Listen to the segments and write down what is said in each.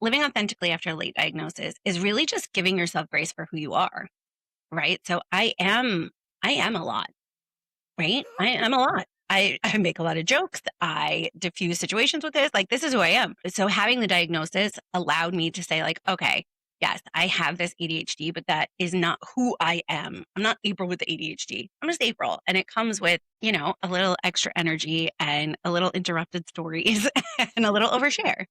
living authentically after a late diagnosis is really just giving yourself grace for who you are, right? So I am a lot, right? I am a lot. I make a lot of jokes. I diffuse situations with this. Like, this is who I am. So having the diagnosis allowed me to say, like, okay, yes, I have this ADHD, but that is not who I am. I'm not April with the ADHD. I'm just April. And it comes with, a little extra energy and a little interrupted stories and a little overshare.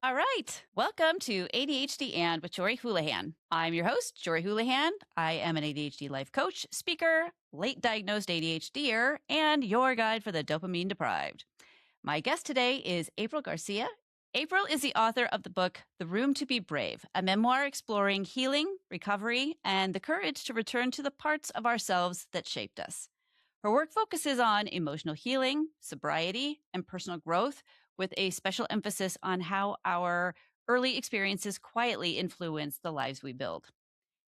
All right. Welcome to ADHD and with Jorie Houlihan. I'm your host, Jorie Houlihan. I am an ADHD life coach, speaker, late diagnosed ADHDer, and your guide for the dopamine deprived. My guest today is April Garcia. April is the author of the book, The Room to be Brave, a memoir exploring healing, recovery, and the courage to return to the parts of ourselves that shaped us. Her work focuses on emotional healing, sobriety, and personal growth, with a special emphasis on how our early experiences quietly influence the lives we build.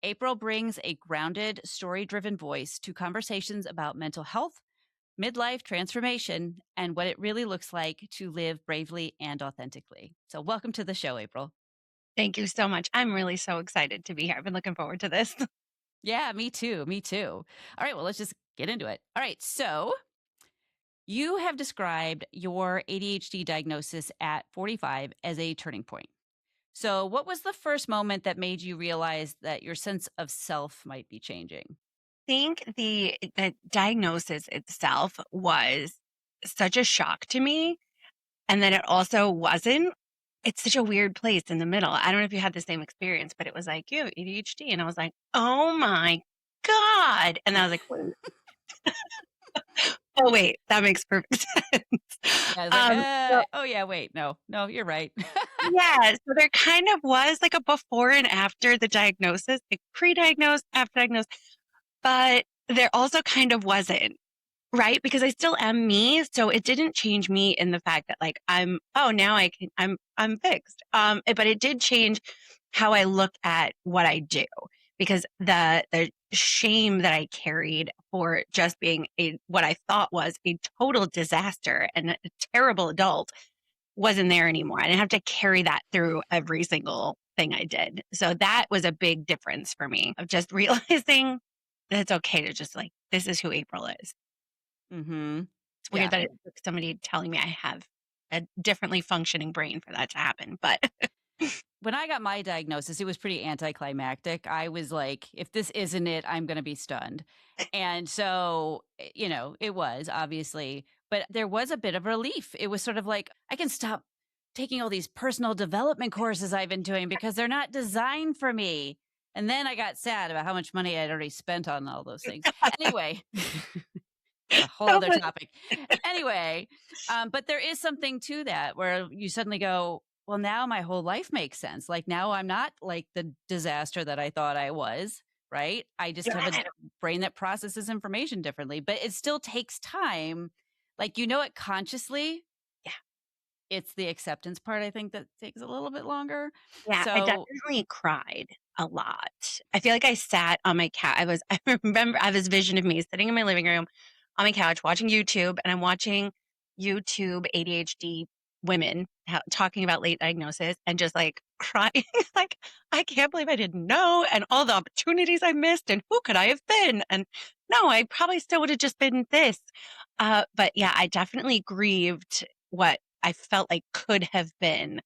April brings a grounded, story-driven voice to conversations about mental health, midlife transformation, and what it really looks like to live bravely and authentically. So welcome to the show, April. Thank you so much. I'm really so excited to be here. I've been looking forward to this. Yeah, me too. Me too. All right, well, let's just get into it. All right, so you have described your ADHD diagnosis at 45 as a turning point. So, what was the first moment that made you realize that your sense of self might be changing? Think the diagnosis itself was such a shock to me, and then it also wasn't. It's such a weird place in the middle. I don't know if you had the same experience, but it was like, "You have ADHD," and I was like, "Oh my god!" And I was like, "Wait, oh wait, that makes perfect sense." Yeah, I was like, So oh yeah, wait, no, you're right. yeah, so there kind of was like a before and after the diagnosis, like pre-diagnosed, after diagnosed, but there also kind of wasn't. Right? Because I still am me, so it didn't change me in the fact that, like, now I'm fixed. But it did change how I look at what I do, because the shame that I carried for just being what I thought was a total disaster and a terrible adult wasn't there anymore. I didn't have to carry that through every single thing I did. So that was a big difference for me, of just realizing that it's okay to just, like, this is who April is. Mm-hmm. It's weird Yeah. that it took somebody telling me I have a differently functioning brain for that to happen, but When I got my diagnosis, it was pretty anticlimactic. I was like, if this isn't it, I'm going to be stunned. And so, it was obviously, but there was a bit of relief. It was sort of like, I can stop taking all these personal development courses I've been doing because they're not designed for me. And then I got sad about how much money I'd already spent on all those things. Anyway, a whole so other much. topic. Anyway, but there is something to that where you suddenly go, well, now my whole life makes sense. Like now I'm not like the disaster that I thought I was, right? I just have a Yeah. brain that processes information differently, but it still takes time. Like, it consciously. Yeah. It's the acceptance part, I think, that takes a little bit longer. Yeah, I So, definitely cried a lot. I feel like I sat on my couch. I remember I have this vision of me sitting in my living room on my couch watching YouTube, and I'm watching YouTube ADHD women talking about late diagnosis and just like crying, like, I can't believe I didn't know, and all the opportunities I missed, and who could I have been? And no, I probably still would have just been this. But yeah, I definitely grieved what I felt like could have been,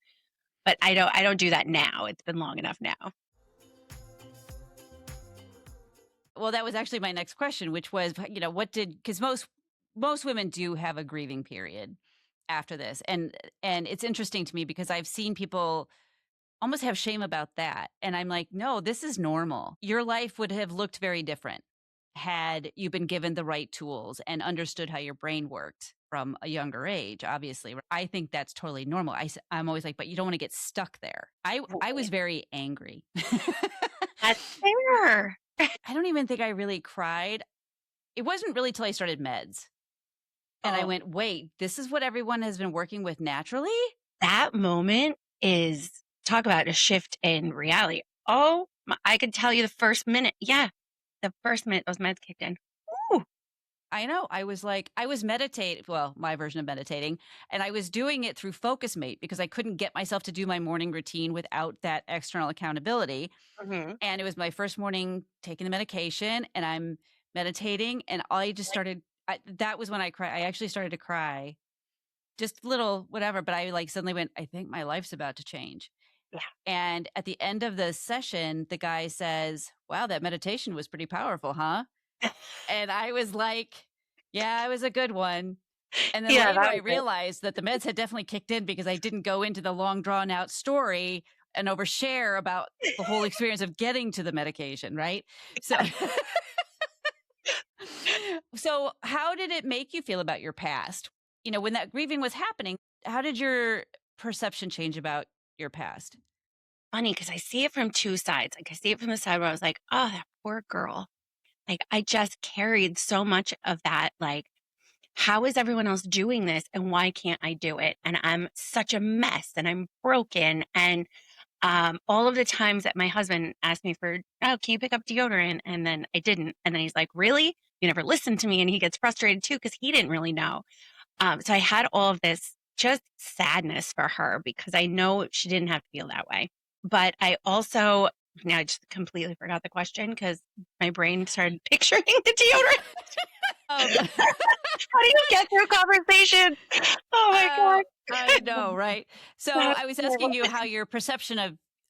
but I don't do that now. It's been long enough now. well, that was actually my next question, which was, because most women do have a grieving period after this, and it's interesting to me because I've seen people almost have shame about that, and I'm like, no, this is normal. Your life would have looked very different had you been given the right tools and understood how your brain worked from a younger age. Obviously, I think that's totally normal. I'm always like, but you don't want to get stuck there. I was Right. very angry. That's fair. I don't even think I really cried. It wasn't really till I started meds. And I Oh, went, wait, this is what everyone has been working with naturally? that moment is, talk about a shift in reality. Oh, I could tell you the first minute. Yeah. the first minute those meds kicked in, ooh, I know. I was meditating, well, my version of meditating, and I was doing it through Focus Mate because I couldn't get myself to do my morning routine without that external accountability. mhm, And it was my first morning taking the medication, and I'm meditating, and I just started. That was when I cried. I actually started to cry, just little whatever. But I like suddenly went, I think my life's about to change. And at the end of the session, the guy says, "Wow, that meditation was pretty powerful, huh?" yeah. And I was like, "Yeah, it was a good one." And then Yeah, later that I was it. realized that the meds had definitely kicked in because I didn't go into the long drawn out story and overshare about the whole experience of getting to the medication, right? So so how did it make you feel about your past? You know, when that grieving was happening, how did your perception change about your past? Funny because I see it from 2 sides. Like, I see it from the side where I was like, "Oh, that poor girl." Like, I just carried so much of that, like, how is everyone else doing this and why can't I do it? And I'm such a mess and I'm broken. And all of the times that my husband asked me for, oh, can you pick up deodorant? And then I didn't. And then he's like, really? You never listened to me. And he gets frustrated too because he didn't really know. So I had all of this just sadness for her because I know she didn't have to feel that way. But I also, now I just completely forgot the question because my brain started picturing the deodorant. Um, How do you get through conversation? Oh my oh, God. I know, right? So That's I was terrible. asking you how your perception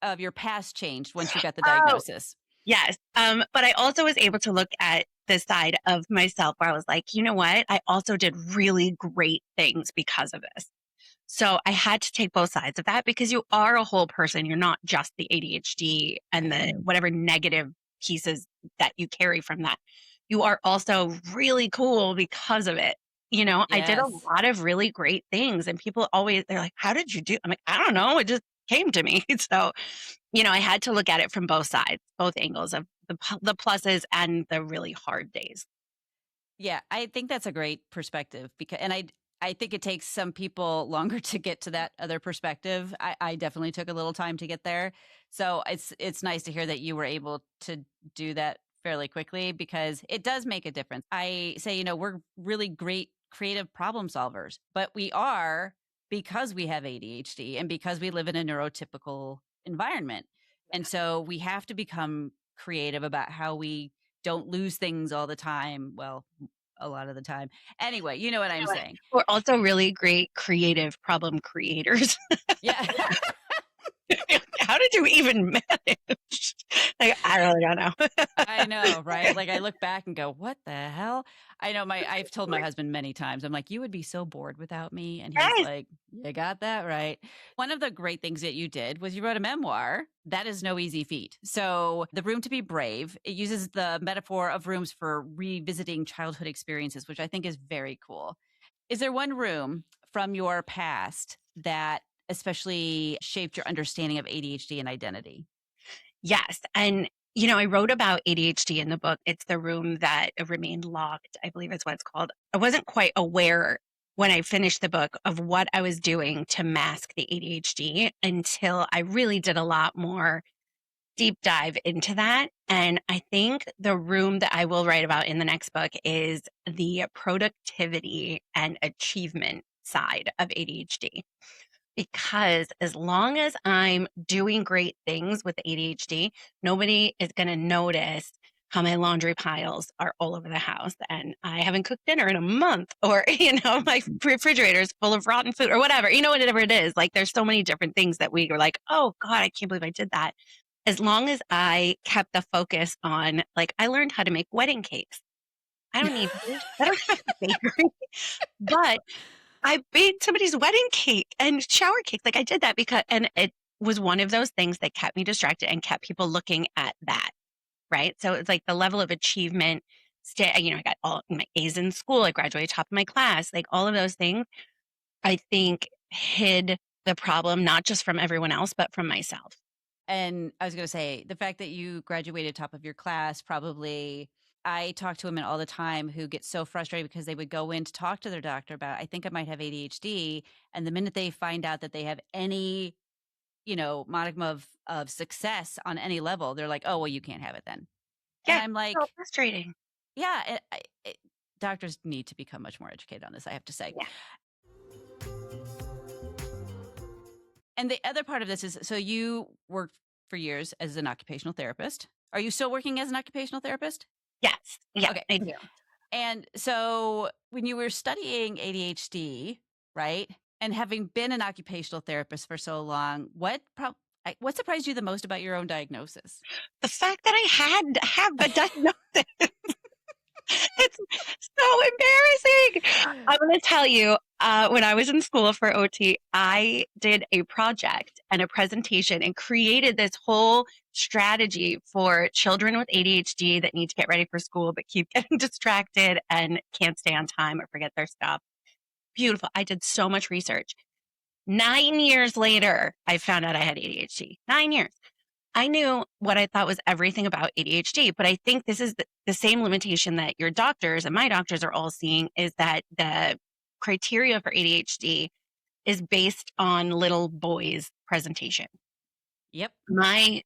of your past changed once you got the Oh, diagnosis. yes. But I also was able to look at the side of myself where I was like, you know what? I also did really great things because of this. So I had to take both sides of that because you are a whole person. You're not just the ADHD and Right. the whatever negative pieces that you carry from that. You are also really cool because of it. You know, I did a Yes. lot of really great things and people always, they're like, how did you do? I'm like, I don't know. It just came to me. So, you know, I had to look at it from both sides, both angles of the pluses and the really hard days. Yeah, I think that's a great perspective because and I think it takes some people longer to get to that other perspective. I definitely took a little time to get there. So it's nice to hear that you were able to do that fairly quickly because it does make a difference. I say, you know, we're really great creative problem solvers, but we are because we have ADHD and because we live in a neurotypical environment. And so we have to become creative about how we don't lose things all the time. Well, a lot of the time. Anyway, you know what I'm saying. We're also really great creative problem creators. Yeah. How did you even manage? Like, I really don't know. I know, right? Like I look back and go, "What the hell?" I know I've told my husband many times. I'm like, "You would be so bored without me." And he's Yes. like, "You got that right." One of the great things that you did was you wrote a memoir. That is no easy feat. So, The Room to Be Brave, it uses the metaphor of rooms for revisiting childhood experiences, which I think is very cool. Is there one room from your past that especially shaped your understanding of ADHD and identity? Yes. And, you know, I wrote about ADHD in the book. It's the room that remained locked, I believe is what it's called. I wasn't quite aware when I finished the book of what I was doing to mask the ADHD until I really did a lot more deep dive into that. And I think the room that I will write about in the next book is the productivity and achievement side of ADHD. Because as long as I'm doing great things with ADHD, nobody is going to notice how my laundry piles are all over the house and I haven't cooked dinner in a month or, you know, my refrigerator is full of rotten food or whatever, you know, whatever it is. Like there's so many different things that we were like, oh God, I can't believe I did that. As long as I kept the focus on, like, I learned how to make wedding cakes. I don't need, I don't have a bakery, but I baked somebody's wedding cake and shower cake. Like I did that because, and it was one of those things that kept me distracted and kept people looking at that. Right. So it's like the level of achievement, you know, I got all my A's in school. I graduated top of my class, like all of those things, I think hid the problem, not just from everyone else, but from myself. And I was going to say the fact that you graduated top of your class probably I talk to women all the time who get so frustrated because they would go in to talk to their doctor about I think I might have ADHD and the minute they find out that they have any, you know, modicum of success on any level, they're like, "Oh, well you can't have it then." And Yeah. I'm So like, frustrating. yeah, doctors need to become much more educated on this, I have to say. Yeah. And the other part of this is, so you worked for years as an occupational therapist. Are you still working as an occupational therapist? Yes. Yeah, Okay. I do. And so when you were studying ADHD, right? And having been an occupational therapist for so long, what surprised you the most about your own diagnosis? The fact that I had to have a diagnosis, it's so embarrassing. I'm going to tell you, when I was in school for OT, I did a project and a presentation and created this whole strategy for children with ADHD that need to get ready for school but keep getting distracted and can't stay on time or forget their stuff. Beautiful. I did so much research. 9 years later, I found out I had ADHD. 9 years. I knew what I thought was everything about ADHD, but I think this is the same limitation that your doctors and my doctors are all seeing is that the criteria for ADHD is based on little boys' presentation. Yep. My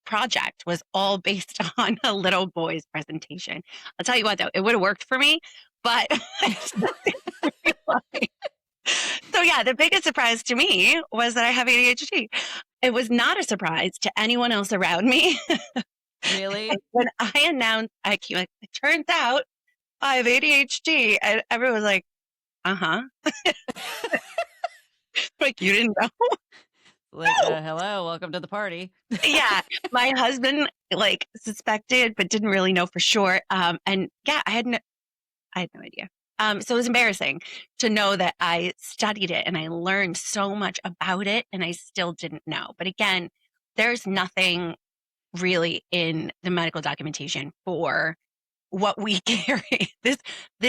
project was all based on a little boy's presentation. I'll tell you what, though, it would have worked for me, but I still didn't realize. So, yeah, the biggest surprise to me was that I have ADHD. It was not a surprise to anyone else around me. Really? When I announced, like, it turns out I have ADHD, and everyone was like, uh-huh. Like, you didn't know? Like, No. hello, welcome to the party. Yeah. My husband, like, suspected, but didn't really know for sure. And yeah, I had no idea. So it was embarrassing to know that I studied it and I learned so much about it and I still didn't know. But again, there's nothing really in the medical documentation for what we carry. This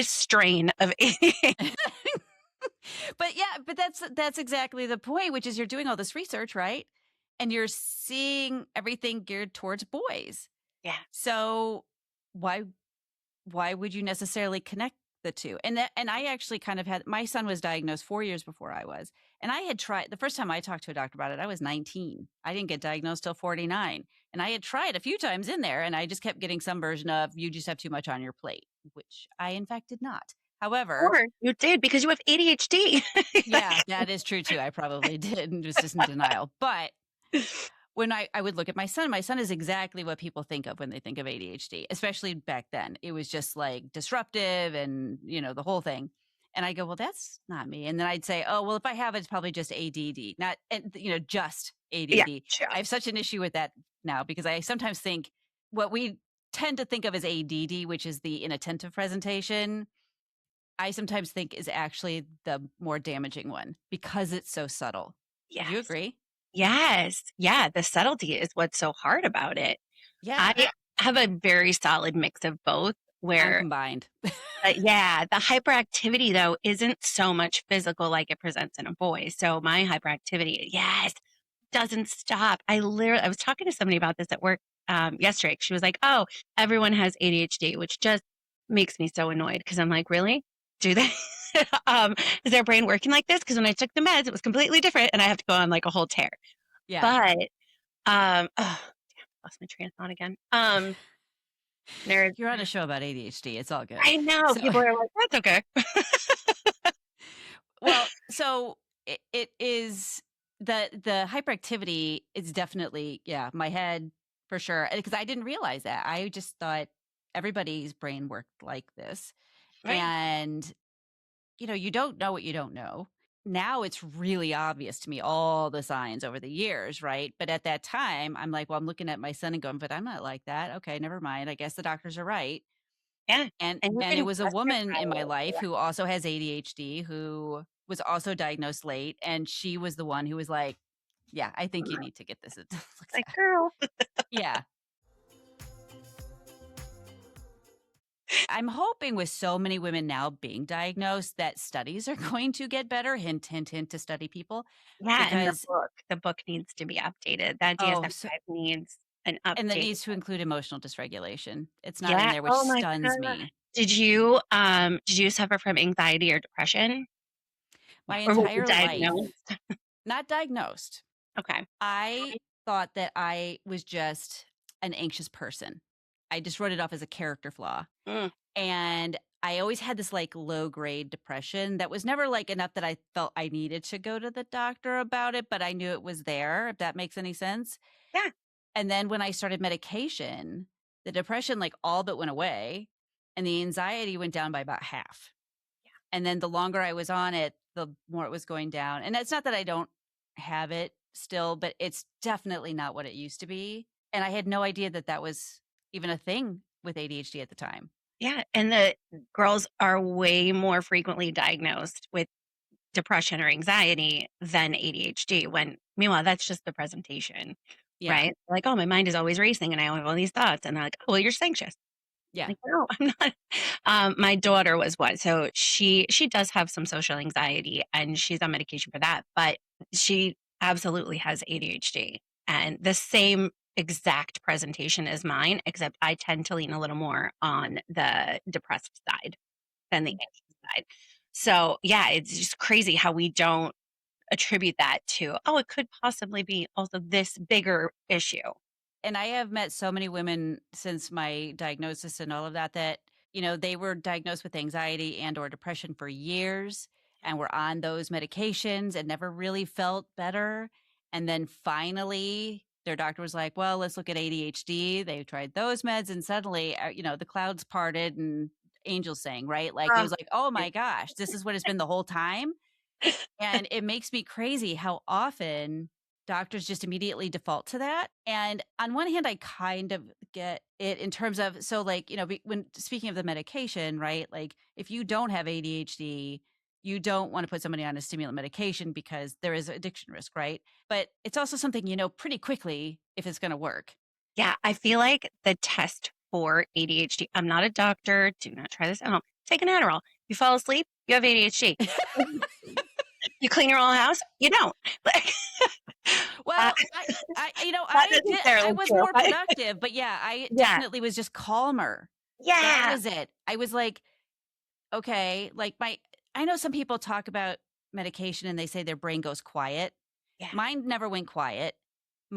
strain of ADHD. But yeah, but that's exactly the point, which is you're doing all this research, right? And you're seeing everything geared towards boys. Yeah. So why why would you necessarily connect the two? And I actually kind of had, my son was diagnosed 4 years before I was. And I had tried, the first time I talked to a doctor about it, I was 19. I didn't get diagnosed till 49. And I had tried a few times in there and I just kept getting some version of you just have too much on your plate, which I in fact did not. However, Or you did because you have ADHD. yeah, that is true too. I probably did and was just in denial. But when I would look at my son is exactly what people think of when they think of ADHD, especially back then. It was just like disruptive and, the whole thing. And I go, well, that's not me. And then I'd say, oh, well, if I have it, it's probably just ADD, not, just Yeah, ADD. I have just. such an issue with that now because I sometimes think what we tend to think of as ADD, which is the inattentive presentation, I sometimes think is actually the more damaging one because it's so subtle. Would you Yes. agree? Yes. Yeah, the subtlety is what's so hard about it. Yeah, I have a very solid mix of both I'm where, combined. yeah, the hyperactivity though isn't so much physical like it presents in a boy. So my hyperactivity, yes, doesn't stop. I was talking to somebody about this at work yesterday. She was like, "Oh, everyone has ADHD," which just makes me so annoyed because I'm like, "Really? Do they? Is their brain working like this?" Because when I took the meds, it was completely different, and I have to go on like a whole tear. Yeah. But oh, damn, lost my train of thought again. There's, You're on a show about ADHD. It's all good. I know So, people are like, "That's okay." well, so it is the hyperactivity is definitely, yeah, my head for sure. Because I didn't realize that. I just thought everybody's brain worked like this. Right? And, you don't know what you don't know. Now it's really obvious to me, all the signs over the years, right? But at that time, I'm like, well, I'm looking at my son and going, but I'm not like that. Okay, never mind. I guess the doctors are right. Yeah, And and you and it can was a woman justify in my it. life who also has ADHD, who was also diagnosed late, and she was the one who was like, "Yeah, I think you need to get this looked Like, at." girl, Yeah. I'm hoping with so many women now being diagnosed that studies are going to get better. Hint, hint, hint to study people yeah, and because, the book needs to be updated. That oh, so, DSM-5 needs an and that update. needs to include emotional dysregulation. It's not in Yeah. there, which Oh my stuns god. me. Did you suffer from anxiety or depression? My Or were you entire life, diagnosed? not diagnosed. Okay. I thought that I was just an anxious person. I just wrote it off as a character flaw. Mm. And I always had this like low grade depression that was never like enough that I felt I needed to go to the doctor about it, but I knew it was there, if that makes any sense. Yeah. And then when I started medication, the depression like all but went away and the anxiety went down by about half. And then the longer I was on it, the more it was going down. And it's not that I don't have it still, but it's definitely not what it used to be. And I had no idea that that was even a thing with ADHD at the time. Yeah. And the girls are way more frequently diagnosed with depression or anxiety than ADHD, when meanwhile, that's just the presentation, Yeah. right? Like, oh, my mind is always racing and I have all these thoughts. And they're like, oh, well, you're just anxious. Yeah. Like, no, I'm not. My daughter was one. So she does have some social anxiety and she's on medication for that, but she absolutely has ADHD and the same exact presentation as mine, except I tend to lean a little more on the depressed side than the anxious side. So yeah, it's just crazy how we don't attribute that to, oh, it could possibly be also this bigger issue. And I have met so many women since my diagnosis and all of that, that, you know, they were diagnosed with anxiety and or depression for years and were on those medications and never really felt better. And then finally their doctor was like, well, let's look at ADHD. They tried those meds and suddenly, you know, the clouds parted and angels sang, right? Like it Um, was like, oh my gosh, this is what it's been the whole time. And it makes me crazy how often doctors just immediately default to that. And on one hand, I kind of get it in terms of, so like, you know, when speaking of the medication, right? Like if you don't have ADHD, you don't want to put somebody on a stimulant medication because there is addiction risk, right? But it's also something you know pretty quickly if it's going to work. yeah, I feel like the test for ADHD, I'm not a doctor, do not try this at home. Take an Adderall. You fall asleep, you have ADHD. You clean your own house, you don't. Like, uh, Well, you know, not I necessarily was true. more productive, but yeah, I Yeah, definitely was just calmer. That yeah, was it. I was like, okay, like I know some people talk about medication and they say their brain goes quiet. yeah. Mine never went quiet.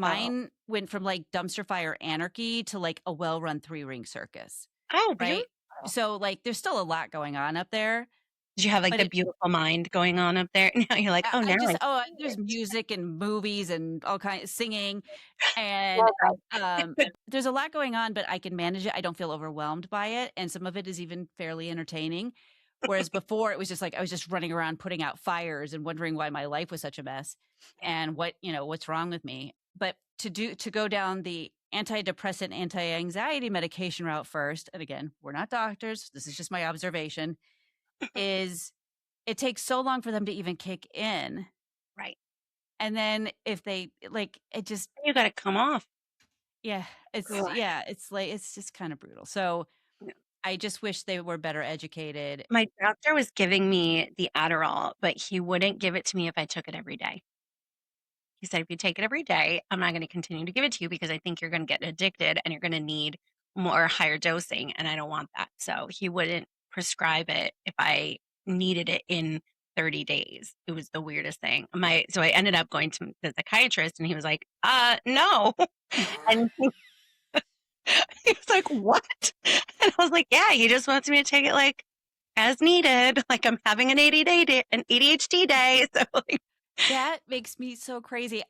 Oh, Mine went from like dumpster fire anarchy to like a well-run 3-ring circus, oh, right? beautiful. So like there's still a lot going on up there, Did you have like but the it beautiful mind going on up there? Now you're like, oh, I now just I there's music and movies and all kinds of singing and love um there's a lot going on, but I can manage it. I don't feel overwhelmed by it, and some of it is even fairly entertaining. Whereas before it was just like I was just running around putting out fires and wondering why my life was such a mess yeah. and what, you know, what's wrong with me. But to go down the antidepressant, anti-anxiety medication route first, and again, we're not doctors, this is just my observation, is it takes so long for them to even kick in. Right. And then if they like it just You got to come off. yeah, Ugh. it's like it's just kind of brutal. So No. I just wish they were better educated. My doctor was giving me the Adderall, but he wouldn't give it to me if I took it every day. He said, if you take it every day, I'm not going to continue to give it to you because I think you're going to get addicted and you're going to need more higher dosing. And I don't want that. So he wouldn't prescribe it if I needed it in 30 days. It was the weirdest thing. So I ended up going to the psychiatrist and he was like, no. And he was like, what? And I was like, yeah, he just wants me to take it like as needed. Like I'm having an an ADHD day. So like, That makes me so crazy.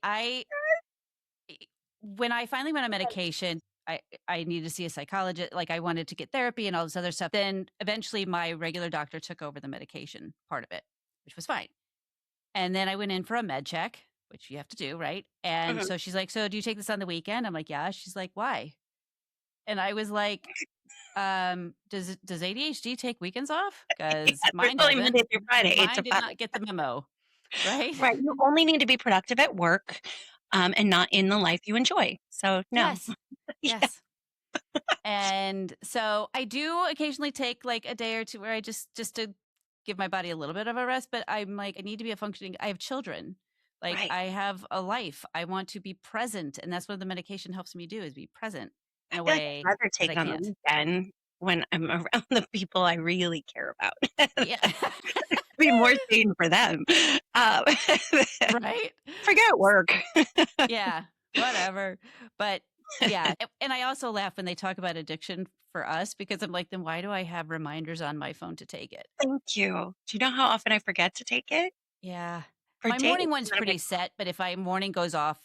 When I finally went on medication, I needed to see a psychologist. Like I wanted to get therapy and all this other stuff. Then eventually my regular doctor took over the medication part of it, which was fine. And then I went in for a med check, which you have to do, right? And mhm. so she's like, "So do you take this on the weekend?" I'm like, "Yeah." She's like, "Why?" And I was like, does ADHD take weekends off? Because We're mine only doesn't. Monday through Friday, 8 Mine to did 5. not get the memo, right? Right. You only need to be productive at work, and not in the life you enjoy. So no. Yes. Yeah. Yes. And so I do occasionally take like a day or two where I just to give my body a little bit of a rest, but I'm like, I need to be a functioning, I have children. Like Right. I have a life. I want to be present. And that's what the medication helps me do is be present in I a feel like way I'd rather that take I it on the can't. weekend when I'm around the people I really care about. Yeah. Be more sane for them. Um, Right. forget work. Yeah. Whatever. But Yeah. And I also laugh when they talk about addiction for us because I'm like, then why do I have reminders on my phone to take it? Thank you. Do you know how often I forget to take it? Yeah. For My days. morning And one's then I'm pretty like, set, but if my morning goes off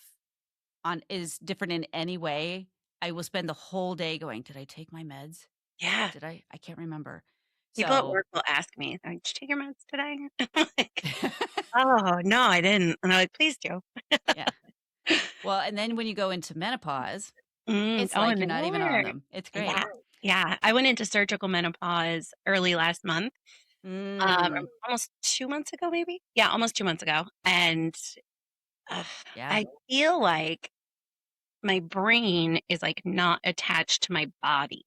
on is different in any way, I will spend the whole day going, did I take my meds? yeah. Did I? I can't remember. People at So, work will ask me, "Did you take your meds today?" I'm like, "Oh, no, I didn't." And they're like, "Please do." yeah. Well, and then when you go into menopause, it's Oh, like and you're they not even on are. them. It's great. Yeah. Yeah. I went into surgical menopause early last month, Mm, almost 2 months ago, maybe? Yeah, almost 2 months ago, and, uh, yeah. I feel like my brain is, like, not attached to my body.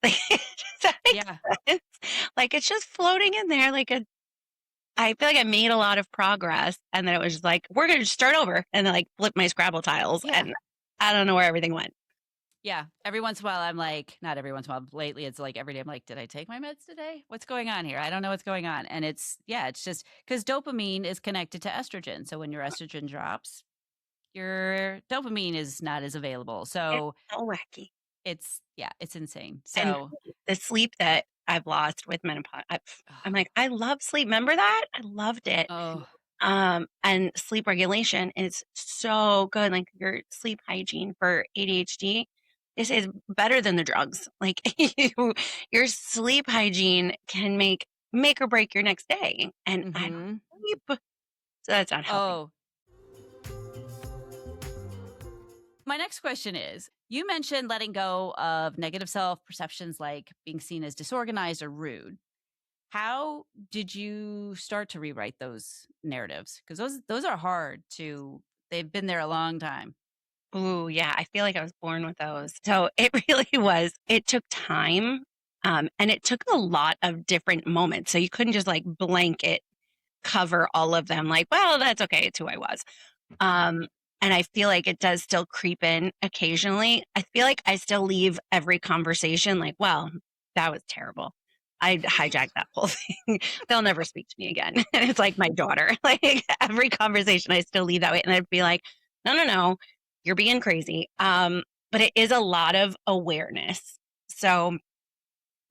Like, does that make Yeah. sense? Like, it's just floating in there like a I feel like I made a lot of progress, and then it was just like, "We're gonna start over," and then, like, flip my Scrabble tiles, Yeah. and I don't know where everything went. Yeah. Every once in a while, I'm like, not every once in a while, but lately, it's like every day, I'm like, did I take my meds today? What's going on here? I don't know what's going on. And yeah, it's just because dopamine is connected to estrogen. So when your estrogen drops, your dopamine is not as available. It's So so wacky. yeah, it's insane. And So, the sleep that I've lost with menopause, I'm oh, like, "I love sleep." Remember that? I loved it. oh, And sleep regulation is so good, like, your sleep hygiene for ADHD is better than the drugs. Like, your sleep hygiene can make or break your next day, and I don't mm-hmm. sleep, so that's not helping. Oh, my next question is you mentioned letting go of negative self perceptions like being seen as disorganized or rude. How did you start to rewrite those narratives? Because those are hard to. They've been there a long time. Ooh, yeah, I feel like I was born with those. So it really was. It took time, and it took a lot of different moments. So you couldn't just like blanket cover all of them. Like, well, that's okay. It's who I was. Um, and I feel like it does still creep in occasionally. I feel like I still leave every conversation like, well, that was terrible. I hijacked that whole thing. They'll never speak to me again. And it's like my daughter. Like every conversation, I still leave that way. And I'd be like, no, no, no, you're being crazy. But it is a lot of awareness. So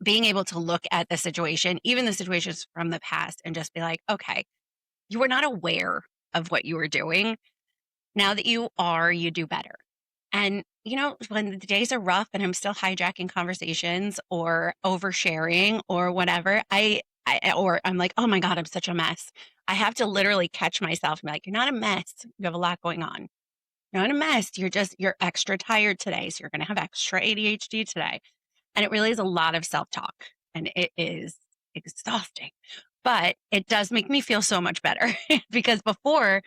being able to look at the situation, even the situations from the past, and just be like, okay, you were not aware of what you were doing. Now that you are, you do better. And, when the days are rough and I'm still hijacking conversations or oversharing or whatever, or I'm like, oh my God, I'm such a mess. I have to literally catch myself and be like, you're not a mess. You have a lot going on. You're not a mess. You're extra tired today. So you're going to have extra ADHD today. And it really is a lot of self talk and it is exhausting, but it does make me feel so much better because before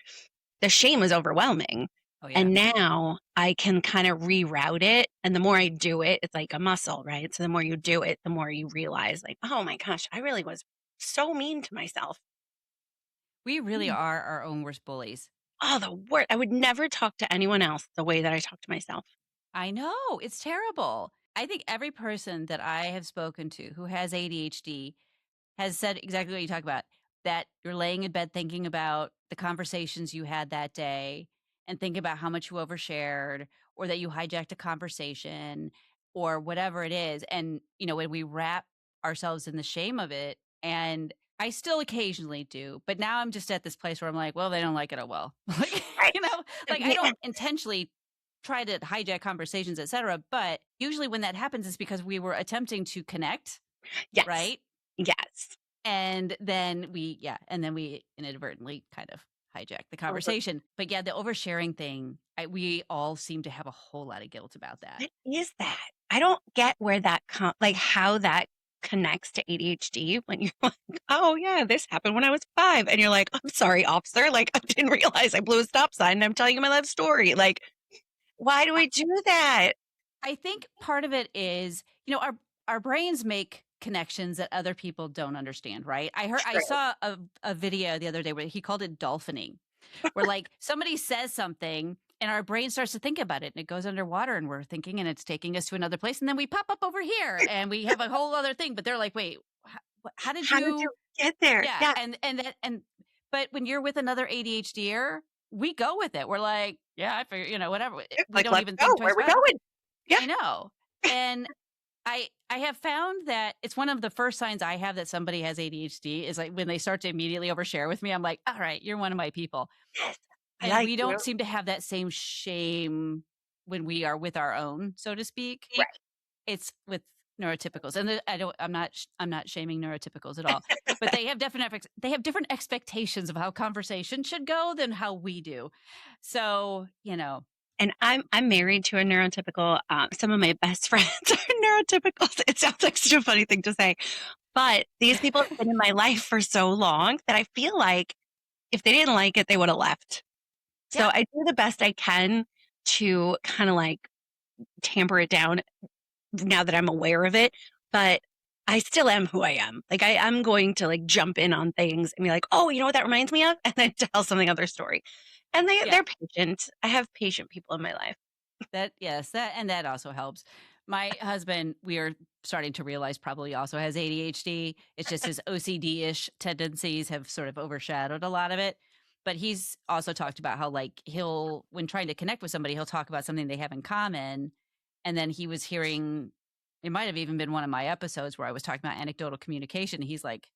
the shame was overwhelming. Oh yeah. And now I can kind of reroute it. And the more I do it, it's like a muscle, right? So the more you do it, the more you realize, like, oh my gosh, I really was so mean to myself. We really Mm. are our own worst bullies. Oh, the word. I would never talk to anyone else the way that I talk to myself. I know, it's terrible. I think every person that I have spoken to who has ADHD has said exactly what you talk about, that you're laying in bed thinking about the conversations you had that day and think about how much you overshared or that you hijacked a conversation or whatever it is. And, when we wrap ourselves in the shame of it, and I still occasionally do, but now I'm just at this place where I'm like, well, they don't like it. Oh, well, like, Right. like I Yeah. don't intentionally try to hijack conversations, etc. But usually when that happens, it's because we were attempting to connect, Yes. right? Yes. And then we inadvertently kind of hijack the Over. conversation. But yeah, the oversharing thing, we all seem to have a whole lot of guilt about that. What is that? I don't get where that like how that connects to ADHD when you're like, oh yeah, this happened when I was 5. And you're like, I'm sorry, officer. Like I didn't realize I blew a stop sign and I'm telling you my life story. Like, why do I, we do that? I think part of it is, our brains make connections that other people don't understand, right? I True. saw a video the other day where he called it dolphining, where like somebody says something and our brain starts to think about it and it goes underwater and we're thinking and it's taking us to another place and then we pop up over here and we have a whole other thing, but they're like, wait, how did How did you you? get there? Yeah, Yeah. but when you're with another ADHDer, we go with it. We're like, yeah, I figure, whatever. We Like, don't let's even go. think twice Where we're about it. going. Yeah. I know. And I have found that it's one of the first signs I have that somebody has ADHD is like when they start to immediately overshare with me, I'm like, all right, you're one of my people. Yes. I And like we you. don't seem to have that same shame when we are with our own, so to speak. Right. It's with neurotypicals. And I'm not shaming neurotypicals at all, but they have they have different expectations of how conversation should go than how we do. So, And I'm married to a neurotypical. Some of my best friends are neurotypicals. It sounds like such a funny thing to say, but these people have been in my life for so long that I feel like if they didn't like it, they would have left. So yeah, I do the best I can to kind of like tamper it down now that I'm aware of it, but I still am who I am. Like I'm going to like jump in on things and be like, oh, you know what that reminds me of? And then tell something other story. And yeah. they're patient. I have patient people in my life. Yes, that also helps. My husband, we are starting to realize probably also has ADHD. It's just his OCD-ish tendencies have sort of overshadowed a lot of it. But he's also talked about how like when trying to connect with somebody, he'll talk about something they have in common. And then he was hearing, it might have even been one of my episodes where I was talking about anecdotal communication. He's like,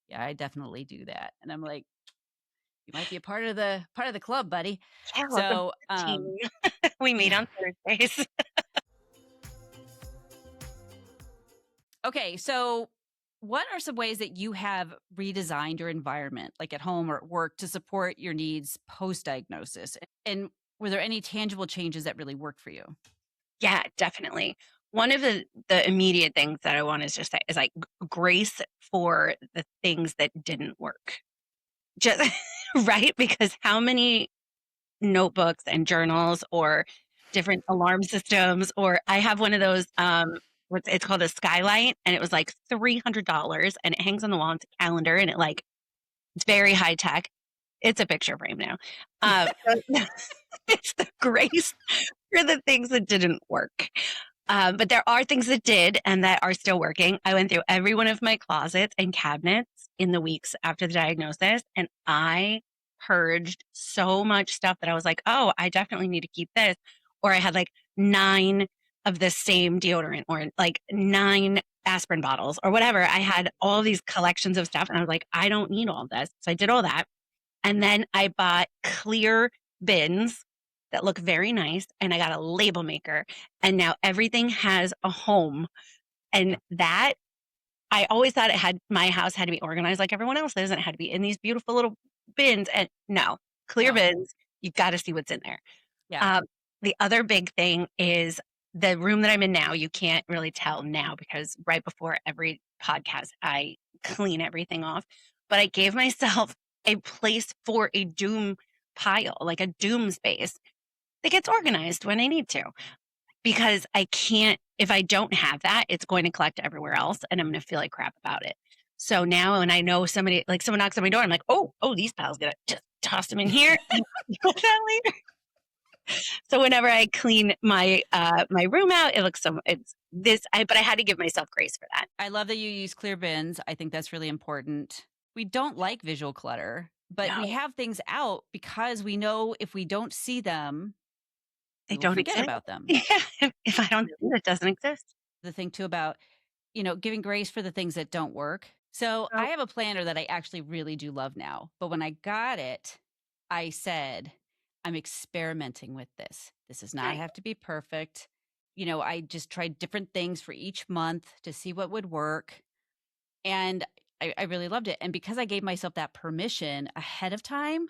yeah, I definitely do that. And I'm like, you might be a part of the club, buddy. Yeah, welcome to So, the team. We meet yeah. on Thursdays. Okay, so what are some ways that you have redesigned your environment, like at home or at work, to support your needs post diagnosis? And were there any tangible changes that really worked for you? Yeah, definitely. One of the immediate things that I want to just say is like grace for the things that didn't work. Just right? Because how many notebooks and journals or different alarm systems, or I have one of those it's called a skylight, and it was like $300, and it hangs on the wall. It's a calendar, and it's very high tech. It's a picture frame now. So it's the grace for the things that didn't work. But there are things that did and that are still working. I went through every one of my closets and cabinets in the weeks after the diagnosis, and I purged so much stuff that I was like, oh, I definitely need to keep this. Or I had like 9 of the same deodorant or like 9 aspirin bottles or whatever. I had all these collections of stuff, and I was like, I don't need all this. So I did all that. And then I bought clear bins that look very nice, and I got a label maker. And now everything has a home. And that I always thought my house had to be organized like everyone else's, and it had to be in these beautiful little bins. And no, clear No. bins, you've got to see what's in there. Yeah. Um, the other big thing is the room that I'm in now. You can't really tell now because right before every podcast, I clean everything off. But I gave myself a place for a doom pile, like a doom space that gets organized when I need to. Because I can't, if I don't have that, it's going to collect everywhere else and I'm going to feel like crap about it. So now when I know somebody, like someone knocks on my door, I'm like, oh, these piles, gonna just toss them in here and deal with that later. So whenever I clean my room out, it looks but I had to give myself grace for that. I love that you use clear bins. I think that's really important. We don't like visual clutter, but we No, have things out because we know if we don't see them, they we will don't forget exist. about them. Yeah, if I don't see it, it doesn't exist. The thing too about giving grace for the things that don't work. So I So, have a planner that I actually really do love now. But when I got it, I said, I'm experimenting with this. This does not right. have to be perfect. I just tried different things for each month to see what would work. And I really loved it. And because I gave myself that permission ahead of time,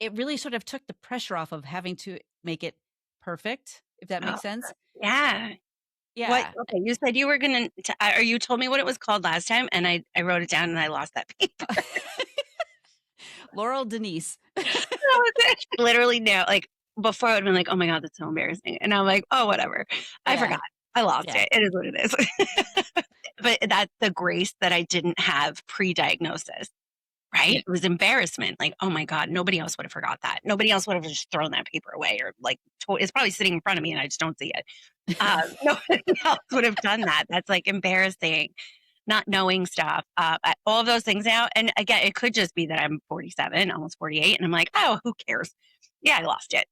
it really sort of took the pressure off of having to make it perfect, if that Oh, makes sense. yeah. What? Yeah. Okay, you said you were gonna, or you told me what it was called last time, and I wrote it down and I lost that paper. Laurel Denise. That was it. Literally now, like before I would have been like, oh my God, that's so embarrassing. And I'm like, oh, whatever. I Yeah. forgot. I lost Yeah. it. It is what it is. But that's the grace that I didn't have pre-diagnosis, right? Yeah. It was embarrassment. Like, oh my God, nobody else would have forgot that. Nobody else would have just thrown that paper away or like, it's probably sitting in front of me and I just don't see it. Nobody else would have done that. That's like embarrassing, not knowing stuff, all of those things out. And again, it could just be that I'm 47, almost 48, and I'm like, oh, who cares? yeah, I lost it.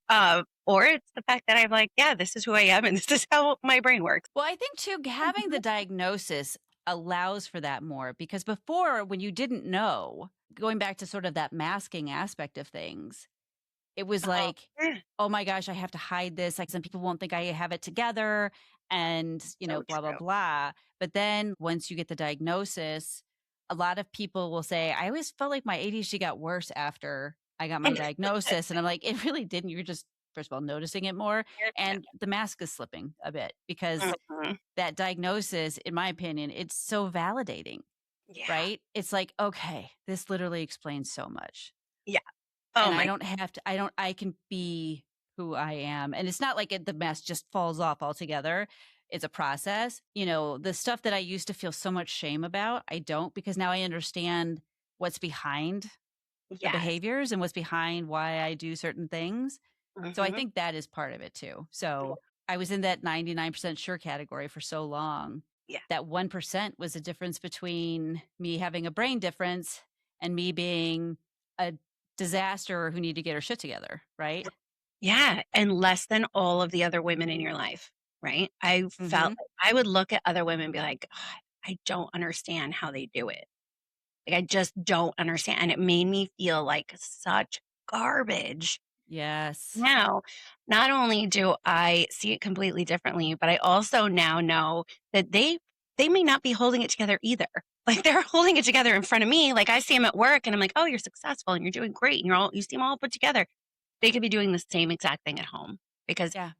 Or it's the fact that I'm like, yeah, this is who I am and this is how my brain works. Well, I think too, having the diagnosis allows for that more because before, when you didn't know, going back to sort of that masking aspect of things, it was Oh, like, yeah, oh my gosh, I have to hide this. Like some people won't think I have it together and, so blah, blah, true. blah. But then once you get the diagnosis, a lot of people will say, I always felt like my ADHD got worse after I got my diagnosis. And I'm like, it really didn't. You're just, first of all, noticing it more. And the mask is slipping a bit because Mhm. that diagnosis, in my opinion, it's so validating, Yeah. right? It's like, okay, this literally explains so much. Yeah. Oh And I my, don't have to, I can be who I am. And it's not like the mask just falls off altogether. It's a process. The stuff that I used to feel so much shame about, I don't because now I understand what's behind the yes. behaviors and what's behind why I do certain things. So I Hmm. think that is part of it too. So I was in that 99% sure category for so long. Yeah. That 1% was the difference between me having a brain difference and me being a disaster who need to get her shit together. Right. Yeah. And less than all of the other women in your life, right? I felt Mm-hmm. like I would look at other women and be like, "God, I don't understand how they do it. Like, I just don't understand." And it made me feel like such garbage. Yes. Now, not only do I see it completely differently, but I also now know that they may not be holding it together either. Like they're holding it together in front of me. Like I see them at work and I'm like, "Oh, you're successful and you're doing great and you seem all put together." They could be doing the same exact thing at home because, Yeah.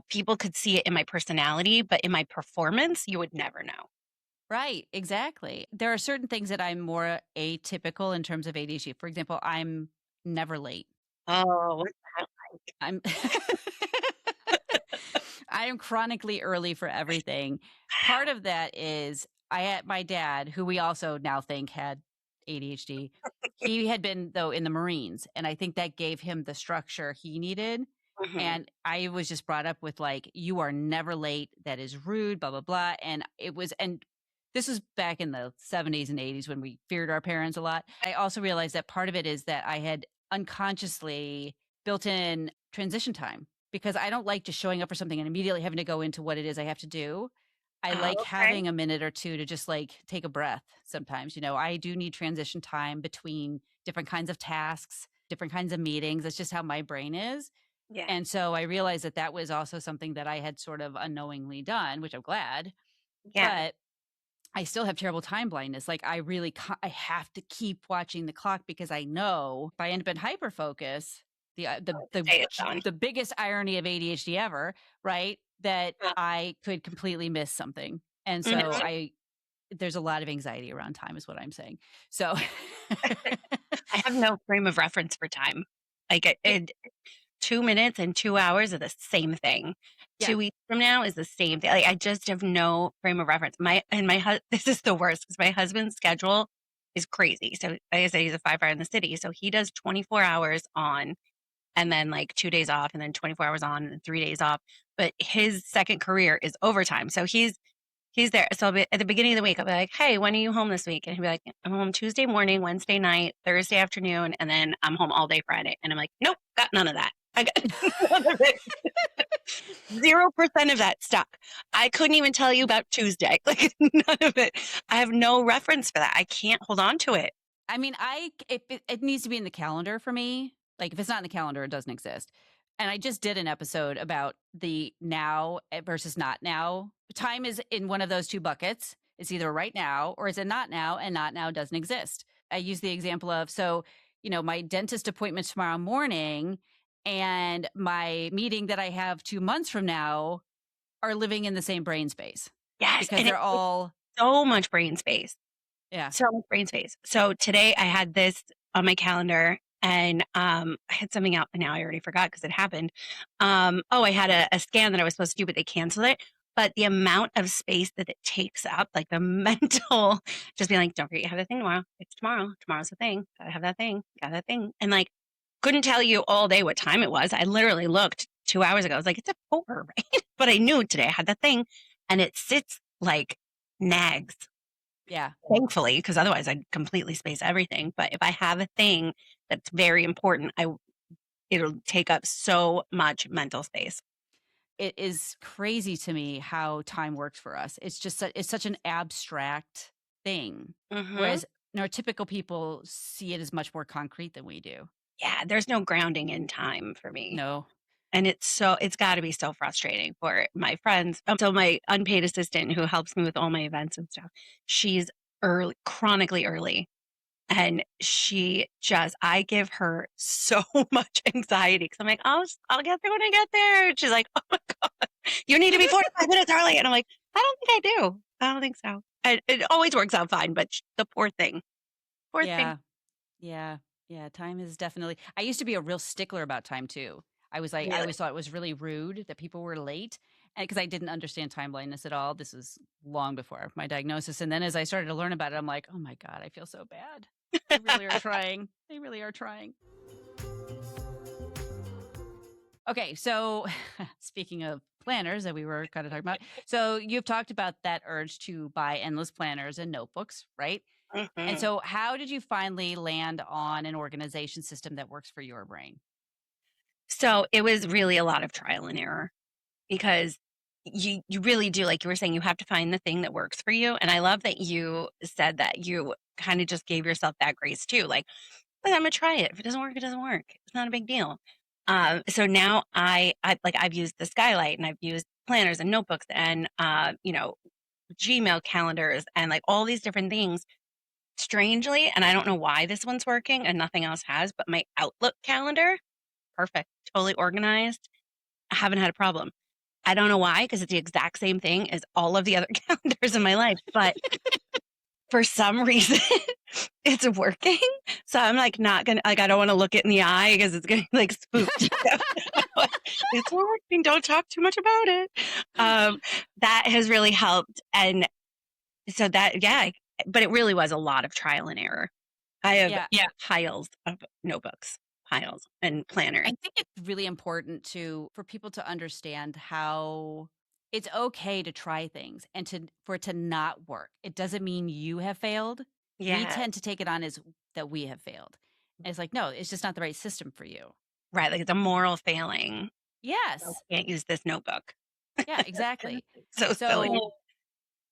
people could see it in my personality, but in my performance, you would never know. Right. Exactly. There are certain things that I'm more atypical in terms of ADHD. For example, I'm never late. Oh, what's that I'm I am chronically early for everything. Part of that is I had my dad, who we also now think had ADHD. He had been though in the Marines, and I think that gave him the structure he needed. like? Mhm. And I was just brought up with like, you are never late. That is rude, blah, blah, blah. And this was back in the 70s and 80s when we feared our parents a lot. I also realized that part of it is that I had unconsciously built in transition time because I don't like just showing up for something and immediately having to go into what it is I have to do. I like Oh, okay. having a minute or two to just like take a breath sometimes. I do need transition time between different kinds of tasks, different kinds of meetings. That's just how my brain is. Yeah. And so I realized that that was also something that I had sort of unknowingly done, which I'm glad. Yeah. But I still have terrible time blindness. Like I really, I have to keep watching the clock because I know if I end up in hyper focus, the uh, the Oh, the say it's done. the biggest irony of ADHD ever, right? That Yeah. I could completely miss something, and so Mhm. there's a lot of anxiety around time, is what I'm saying. So, I have no frame of reference for time. Like yeah, 2 minutes and 2 hours are the same thing. yeah, 2 weeks from now is the same thing. Like, I just have no frame of reference. My hus this is the worst because my husband's schedule is crazy. So, like I said, he's a firefighter in the city, so he does 24 hours on and then, like, 2 days off and then 24 hours on and 3 days off, but his second career is overtime. So he's there. So I'll be, at the beginning of the week, I'll be like, "Hey, when are you home this week?" And he'll be like, "I'm home Tuesday morning, Wednesday night, Thursday afternoon, and then I'm home all day Friday." And I'm like, "Nope, got none of that. I got none of it. 0% of that stuck. I couldn't even tell you about Tuesday. Like none of it. I have no reference for that. I can't hold on to it." I mean, if it needs to be in the calendar for me. Like if it's not in the calendar, it doesn't exist. And I just did an episode about the now versus not now. Time is in one of those two buckets. It's either right now or is it not now, and not now doesn't exist. I use the example of my dentist appointment tomorrow morning and my meeting that I have 2 months from now are living in the same brain space Yes, because and it they're takes all so much brain space. yeah. So much brain space. So today I had this on my calendar and I had something out and now I already forgot because it happened. Oh, I had a scan that I was supposed to do, but they canceled it. But the amount of space that it takes up, like the mental, just being like, don't forget you have that thing tomorrow. It's tomorrow. Tomorrow's the thing. Gotta have that thing. Got that thing. And like, couldn't tell you all day what time it was. I literally looked 2 hours ago. I was like, it's at 4, right? But I knew today I had that thing and it sits like nags Yeah. thankfully, because otherwise I'd completely space everything. But if I have a thing that's very important, it'll take up so much mental space. It is crazy to me how time works for us. It's just it's such an abstract thing, Hmm. whereas neurotypical people see it as much more concrete than we do. Yeah, there's no grounding in time for me. No. And it's got to be so frustrating for my friends. So my unpaid assistant who helps me with all my events and stuff, she's early, chronically early. And I give her so much anxiety because I'm like, I'll get there when I get there. And she's like, oh my God, you need to be 45 minutes early. And I'm like, I don't think I do. I don't think so. And it always works out fine, but the poor thing. Yeah. Yeah. Yeah. Time is definitely, I used to be a real stickler about time too. I was like, I Really? always thought it was really rude that people were late. And because I didn't understand time blindness at all. This was long before my diagnosis. And then as I started to learn about it, I'm like, oh my God, I feel so bad. They really are trying. They really are trying. Okay, so speaking of planners that we were kind of talking about, so you've talked about that urge to buy endless planners and notebooks, right? And Mhm. so, how did you finally land on an organization system that works for your brain? So it was really a lot of trial and error because you really do, like you were saying, you have to find the thing that works for you. And I love that you said that you kind of just gave yourself that grace too. Like, "Look, I'm gonna try it. If it doesn't work, it doesn't work. It's not a big deal." So now I've used the skylight and I've used planners and notebooks and Gmail calendars and like all these different things. Strangely, and I don't know why this one's working and nothing else has, but my Outlook calendar, perfect, totally organized. I haven't had a problem. I don't know why, because it's the exact same thing as all of the other calendars in my life, but for some reason, it's working. So I'm like not gonna like I don't want to look it in the eye because it's gonna like spooked. It's working. Don't talk too much about it. That has really helped, and so that but it really was a lot of trial and error. I have Yeah, piles of notebooks, piles and I planners. think it's really important for people to understand how it's okay to try things and for it to not work. It doesn't mean you have failed. We Yeah, tend to take it on as that we have failed. And it's like, no, it's just not the right system for you. right. Like it's a moral failing. I Yes. can't use this notebook. Yeah, exactly. So silly. So,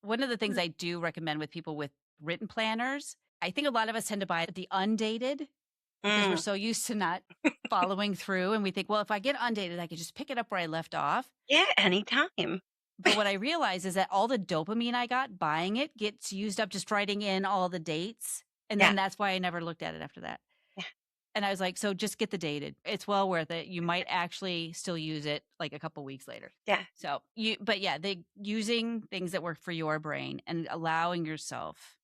one of the things I do recommend with people with written planners, I think a lot of us tend to buy the undated because we're Mm, so used to not following through. And we think, well, if I get undated, I can just pick it up where I left off. yeah, anytime. But what I realize is that all the dopamine I got buying it gets used up just writing in all the dates. And Yeah, then that's why I never looked at it after that. yeah, And I was like, so just get the dated. It's well worth it. You might actually still use it like a couple weeks later. yeah. So but yeah, using things that work for your brain and allowing yourself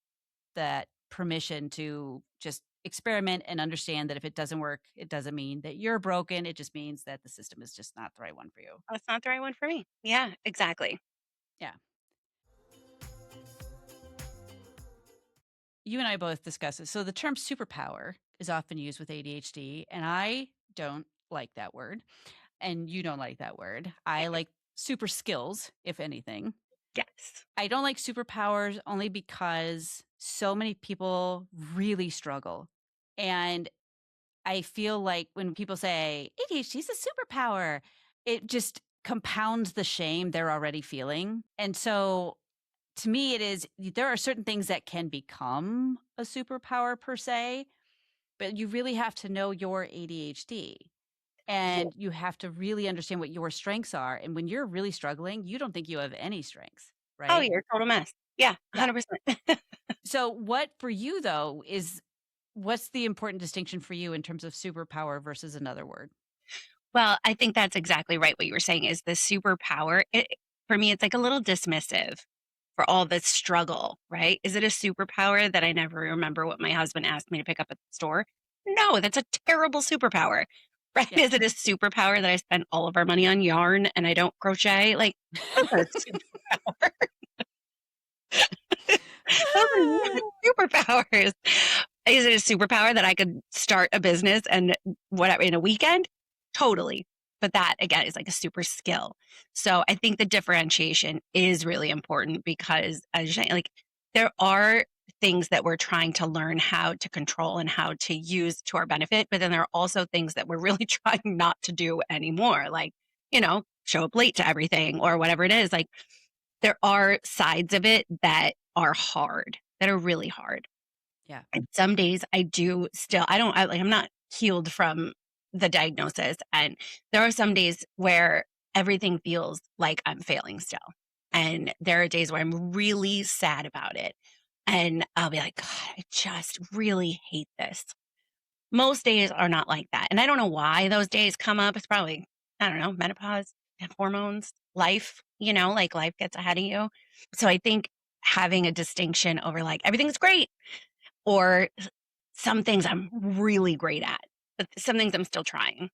that permission to just experiment and understand that if it doesn't work, it doesn't mean that you're broken. It just means that the system is just not the right one for you. That's not the right one for me. Yeah, exactly. Yeah. You and I both discuss this. So the term superpower is often used with ADHD, and I don't like that word. And you don't like that word. I like super skills, if anything. Yes. I don't like superpowers only because so many people really struggle. And I feel like when people say ADHD is a superpower, it just compounds the shame they're already feeling. And so to me, there are certain things that can become a superpower per se, but you really have to know your ADHD Yeah. and you have to really understand what your strengths are. And when you're really struggling, you don't think you have any strengths, Oh, right? you're a total mess. Yeah, Yeah. 100%. So, what for you though what's the important distinction for you in terms of superpower versus another word? Well, I think that's exactly right what you were saying is the superpower. For me, it's like a little dismissive for all the struggle, right? Is it a superpower that I never remember what my husband asked me to pick up at the store? No, that's a terrible superpower, right? Yeah. Is it a superpower that I spend all of our money on yarn and I don't crochet? Like, those are superpowers. Those are not superpowers. Is it a superpower that I could start a business and whatever in a weekend? Totally. But that again is like a super skill. So I think the differentiation is really important because as you're saying, like there are things that we're trying to learn how to control and how to use to our benefit. But then there are also things that we're really trying not to do anymore, like, show up late to everything or whatever it is. Like, there are sides of it that are hard, that are really hard. Yeah. And some days I do still, I'm not healed from the diagnosis. And there are some days where everything feels like I'm failing still. And there are days where I'm really sad about it. And I'll be like, God, I just really hate this. Most days are not like that. And I don't know why those days come up. It's probably, I don't know, menopause, hormones, life, like life gets ahead of you. So I think having a distinction over like everything's great or some things I'm really great at, but some things I'm still trying.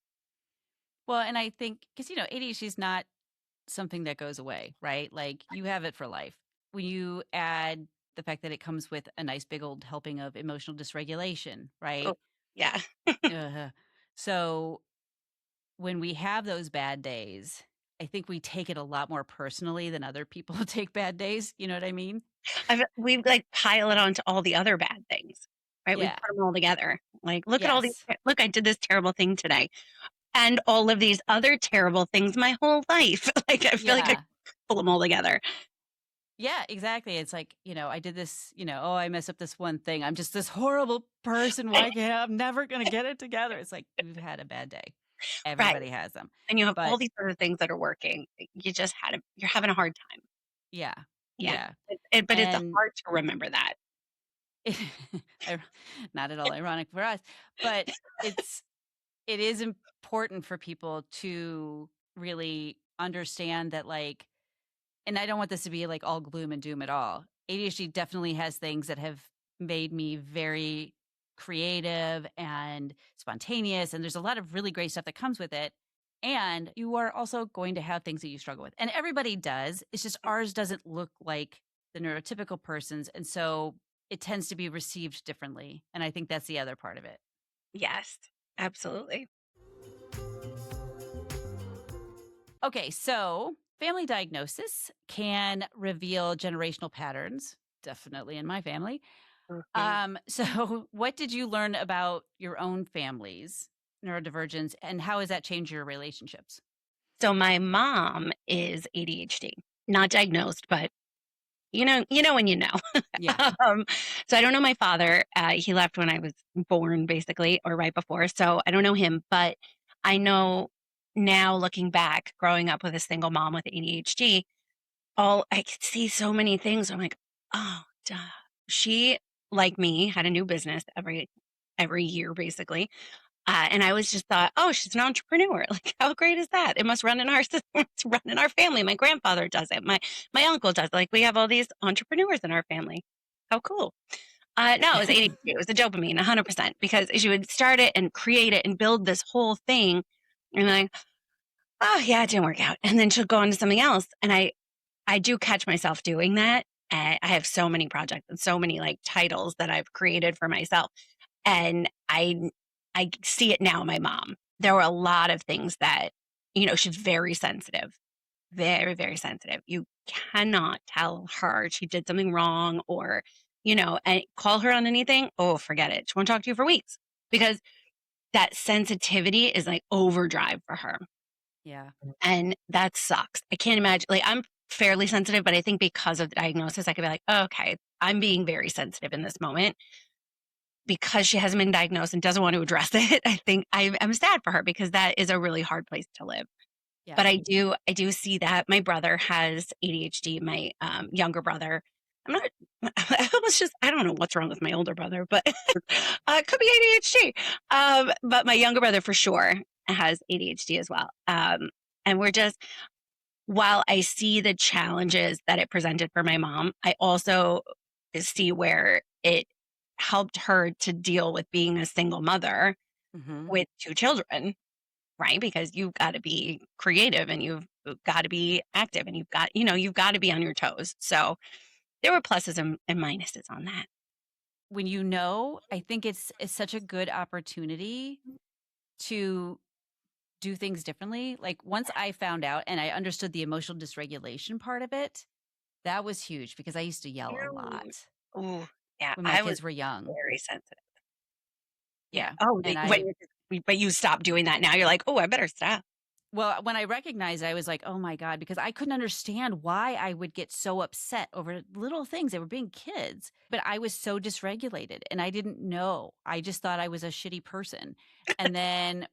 Well, and I think because, ADHD is not something that goes away, right? Like you have it for life. When you add the fact that it comes with a nice big old helping of emotional dysregulation, right? Oh, yeah. Uh, so when we have those bad days, I think we take it a lot more personally than other people take bad days. You know what I mean? We like pile it onto all the other bad things, right? We Yeah. put them all together. Like, look at all these, Yes. look, I did this terrible thing today and all of these other terrible things my whole life. Like, I feel like I Yeah. pull them all together. Yeah, exactly. It's like, I did this, oh, I mess up this one thing. I'm just this horrible person. Why can't I'm never going to get it together? It's like we've had a bad day. Right. Everybody has them. And you have all But these other things that are working. You're having a hard time. yeah. Yeah. Yeah. But it's And hard to remember that. ir- not at all ironic for us, but it is important for people to really understand that, like, and I don't want this to be like all gloom and doom at all. ADHD definitely has things that have made me very creative and spontaneous. And there's a lot of really great stuff that comes with it. And you are also going to have things that you struggle with. And everybody does. It's just ours doesn't look like the neurotypical person's. And so it tends to be received differently. And I think that's the other part of it. Yes, absolutely. Okay, so family diagnosis can reveal generational patterns, definitely in my family. Mhm. So what did you learn about your own family's neurodivergence and how has that changed your relationships? So my mom is ADHD, not diagnosed, but you know when you know. Yeah. Um, so I don't know my father. He left when I was born, basically, or right before. So I don't know him, but I know now, looking back, growing up with a single mom with ADHD, all I could see so many things. I'm like, oh, duh. She, like me, had a new business every year, basically. And I was just thought, oh, she's an entrepreneur. Like, how great is that? It must run in our system. It's run in our family. My grandfather does it. My uncle does it. Like, we have all these entrepreneurs in our family. How cool. No, it was ADHD. It was the dopamine, 100%, because she would start it and create it and build this whole thing. And like, oh, yeah, it didn't work out. And then she'll go on to something else. And I do catch myself doing that. I have so many projects and so many like titles that I've created for myself. And I see it now in my mom. There were a lot of things that, she's very sensitive, very, very sensitive. You cannot tell her she did something wrong or, and call her on anything. Oh, forget it. She won't talk to you for weeks because that sensitivity is like overdrive for her. Yeah. And that sucks. I can't imagine. Like, I'm fairly sensitive, but I think because of the diagnosis, I could be like, oh, okay, I'm being very sensitive in this moment because she hasn't been diagnosed and doesn't want to address it. I think I'm sad for her because that is a really hard place to live. Yeah. But I do see that my brother has ADHD. My younger brother, I'm not. I almost just I don't know what's wrong with my older brother, but it could be ADHD. But my younger brother for sure has ADHD as well. And we're just while I see the challenges that it presented for my mom, I also see where it helped her to deal with being a single mother Hmm. with two children, right? Because you've got to be creative and you've got to be active and you've got to be on your toes. So there were pluses and minuses on that. When I think it's such a good opportunity to do things differently. Like once I found out and I understood the emotional dysregulation part of it, that was huge because I used to yell a Huge. lot. Ooh. Yeah, when my I was kids were young. very sensitive. Yeah. Yeah. Oh, And but you stopped doing that now. You're like, "Oh, I better stop." well, when I recognized it, I was like, "Oh my God," because I couldn't understand why I would get so upset over little things. They were being kids, but I was so dysregulated and I didn't know. I just thought I was a shitty person. And then,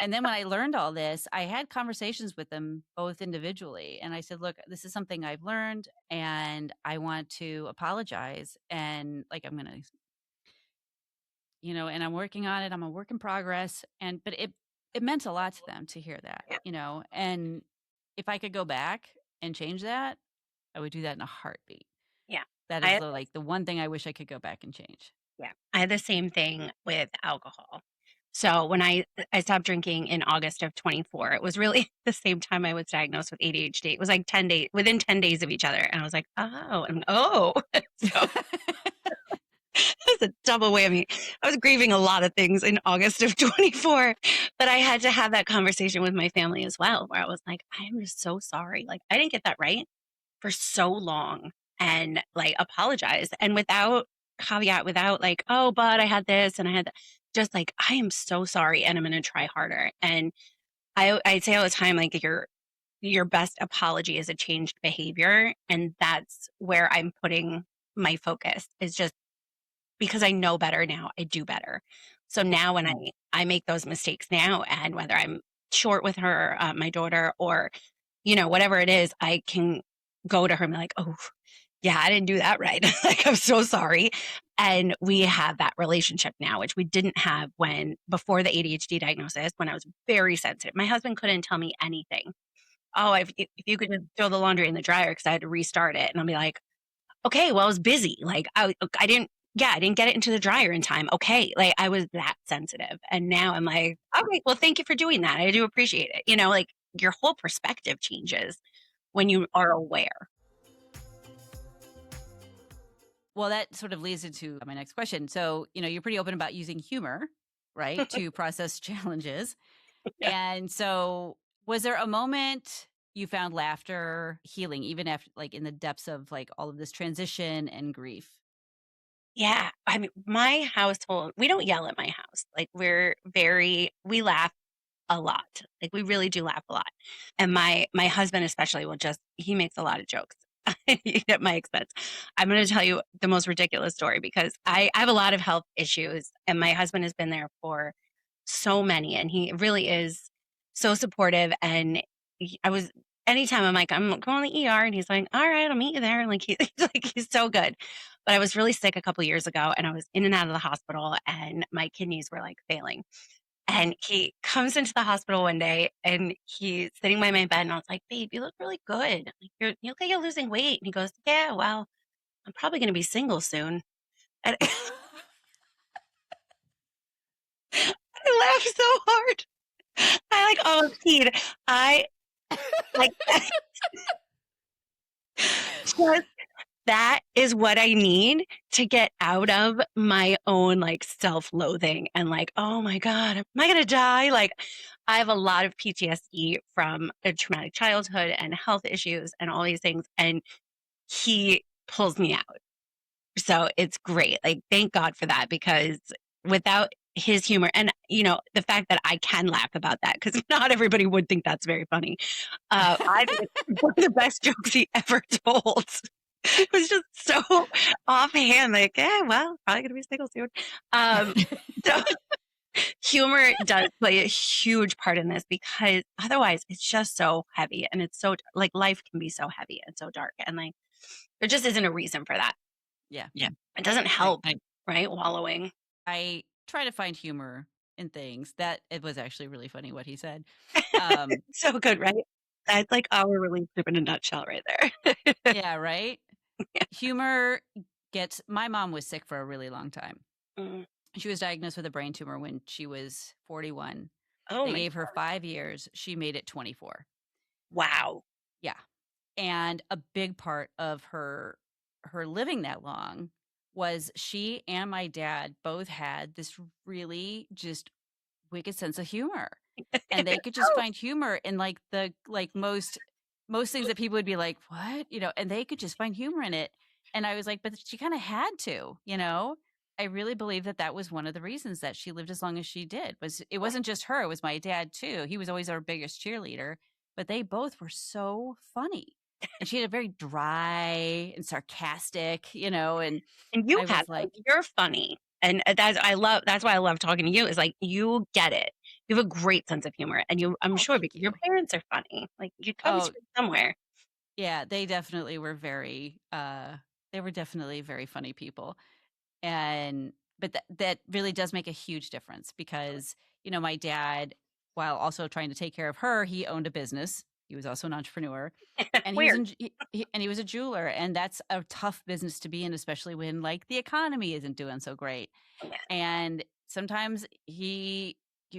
and then when I learned all this, I had conversations with them both individually. And I said, look, this is something I've learned and I want to apologize. And like, I'm going to, and I'm working on it. I'm a work in progress. But it meant a lot to them to hear that, Yeah. and if I could go back and change that, I would do that in a heartbeat. Yeah. That I is had the one thing I wish I could go back and change. yeah. I had the same thing with alcohol. So when I stopped drinking in August of 24, it was really the same time I was diagnosed with ADHD. It was like 10 days within 10 days of each other. And I was like, oh. So it's a double whammy. I was grieving a lot of things in August of 24, but I had to have that conversation with my family as well, where I was like, I'm just so sorry. Like, I didn't get that right for so long and like apologize. And without caveat, without like, oh, but I had this and I had that, just like, I am so sorry and I'm going to try harder. And I say all the time, like, your best apology is a changed behavior. And that's where I'm putting my focus is just because I know better now, I do better. So now when I make those mistakes now, and whether I'm short with her, my daughter, or whatever it is, I can go to her and be like, "Oh, yeah, I didn't do that right. Like, I'm so sorry." And we have that relationship now, which we didn't have when before the ADHD diagnosis, when I was very sensitive. My husband couldn't tell me anything. Oh, if you could just throw the laundry in the dryer because I had to restart it, and I'll be like, okay, well, I was busy. Like I didn't, yeah, I didn't get it into the dryer in time. Okay. Like I was that sensitive. And now I'm like, okay, well, thank you for doing that. I do appreciate it. Like your whole perspective changes when you are aware. Well, that sort of leads into my next question. So, you're pretty open about using humor, right, to process challenges. Yeah. And so, was there a moment you found laughter healing, even after, like, in the depths of like all of this transition and grief? Yeah. I mean, my household, we don't yell at my house. Like we laugh a lot. Like we really do laugh a lot. And my husband especially he makes a lot of jokes at my expense. I'm going to tell you the most ridiculous story because I have a lot of health issues and my husband has been there for so many and he really is so supportive and anytime I'm like I'm going to the ER and he's like, all right, I'll meet you there, and like he's so good. But I was really sick a couple years ago and I was in and out of the hospital and my kidneys were like failing. And he comes into the hospital one day and he's sitting by my bed and I was like, babe, you look really good. Like you look like you're losing weight. And he goes, yeah, well, I'm probably going to be single soon. And I laughed so hard. I like, oh, Pete, I like just that is what I need to get out of my own like self-loathing and like, oh my God, am I gonna die? Like I have a lot of PTSD from a traumatic childhood and health issues and all these things. And he pulls me out. So it's great. Like, thank God for that because without his humor and, the fact that I can laugh about that, because not everybody would think that's very funny. I think it's one of the best jokes he ever told. It was just so offhand, like, yeah, well, probably gonna be single soon. So humor does play a huge part in this because otherwise it's just so heavy and it's so like life can be so heavy and so dark and like there just isn't a reason for that. Yeah. Yeah. It doesn't help, right? Wallowing. I try to find humor in things. That it was actually really funny what he said. So good, right? That's like our relationship in a nutshell right there. Yeah, right? Yeah. Humor gets my mom was sick for a really long time. Mm. She was diagnosed with a brain tumor when she was 41. Oh They my gave her God. 5 years. She made it 24. Wow. Yeah. And a big part of her living that long was she and my dad both had this really just wicked sense of humor. And they could just Oh, find humor in like the like most things that people would be like, "What?" And they could just find humor in it. And I was like, but she kind of had to, you know? I really believe that that was one of the reasons that she lived as long as she did. Was it wasn't just her, it was my dad too. He was always our biggest cheerleader, but they both were so funny. And she had a very dry and sarcastic, you know, and And you I have was like, you're funny. And that's why I love talking to you is like you get it. You have a great sense of humor and I'm "Oh, sure thank because your you." parents are funny. Like it comes Oh, from somewhere. yeah, they definitely were they were definitely very funny people. And but that really does make a huge difference because, you know, my dad, while also trying to take care of her, he owned a business. He was also an entrepreneur, and he was Weird. in and he was a jeweler, and that's a tough business to be in, especially when like the economy isn't doing so great. Yeah. And sometimes you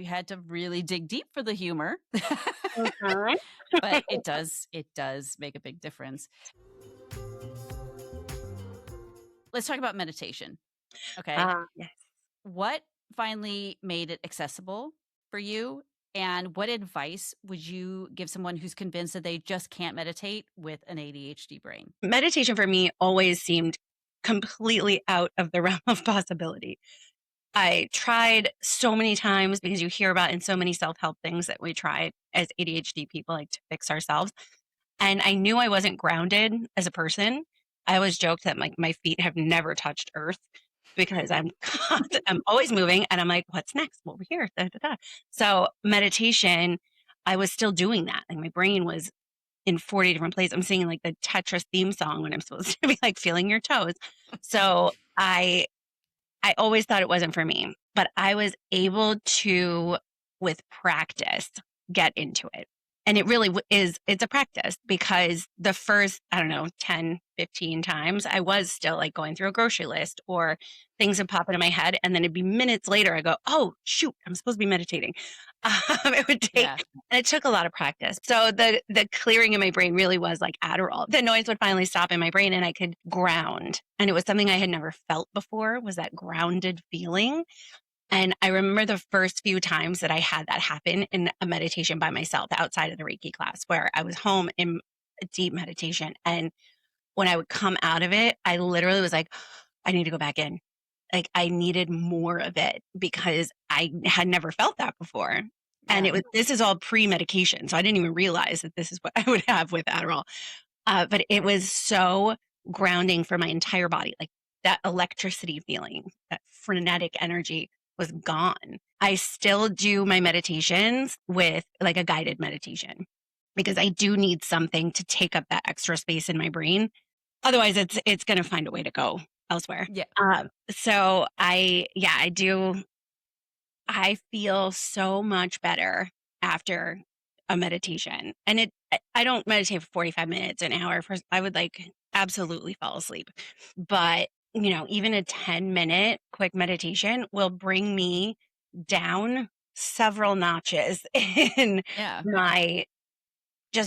had to really dig deep for the humor. Mhm. But it does make a big difference. Let's talk about meditation. Okay. Yes. What finally made it accessible for you? And what advice would you give someone who's convinced that they just can't meditate with an ADHD brain? Meditation for me always seemed completely out of the realm of possibility. I tried so many times because you hear about in so many self-help things that we try as ADHD people like to fix ourselves. And I knew I wasn't grounded as a person. I always joked that like my feet have never touched earth because I'm always moving and I'm like, what's next? Well, we're here. Da, da, da. So meditation, I was still doing that. Like my brain was in 40 different places. I'm singing like the Tetris theme song when I'm supposed to be like feeling your toes. So I always thought it wasn't for me, but I was able to, with practice, get into it. And it really it's a practice because the first, I don't know, 10, 15 times, I was still like going through a grocery list or things would pop into my head. And then it'd be minutes later, I go, oh, shoot, I'm supposed to be meditating. It would Yeah. take, and it took a lot of practice. So the clearing in my brain really was like Adderall. The noise would finally stop in my brain and I could ground. And it was something I had never felt before was that grounded feeling. And I remember the first few times that I had that happen in a meditation by myself outside of the Reiki class where I was home in a deep meditation. And when I would come out of it, I literally was like, I need to go back in. Like I needed more of it because I had never felt that before. And Yeah. this is all pre-medication. So I didn't even realize that this is what I would have with Adderall. But it was so grounding for my entire body. Like that electricity feeling, that frenetic energy was gone. I still do my meditations with like a guided meditation because I do need something to take up that extra space in my brain. Otherwise, it's going to find a way to go elsewhere. Yeah. So yeah, I do. I feel so much better after a meditation. And I don't meditate for 45 minutes, an hour. I would like absolutely fall asleep. But, you know, even a 10-minute quick meditation will bring me down several notches in Yeah. my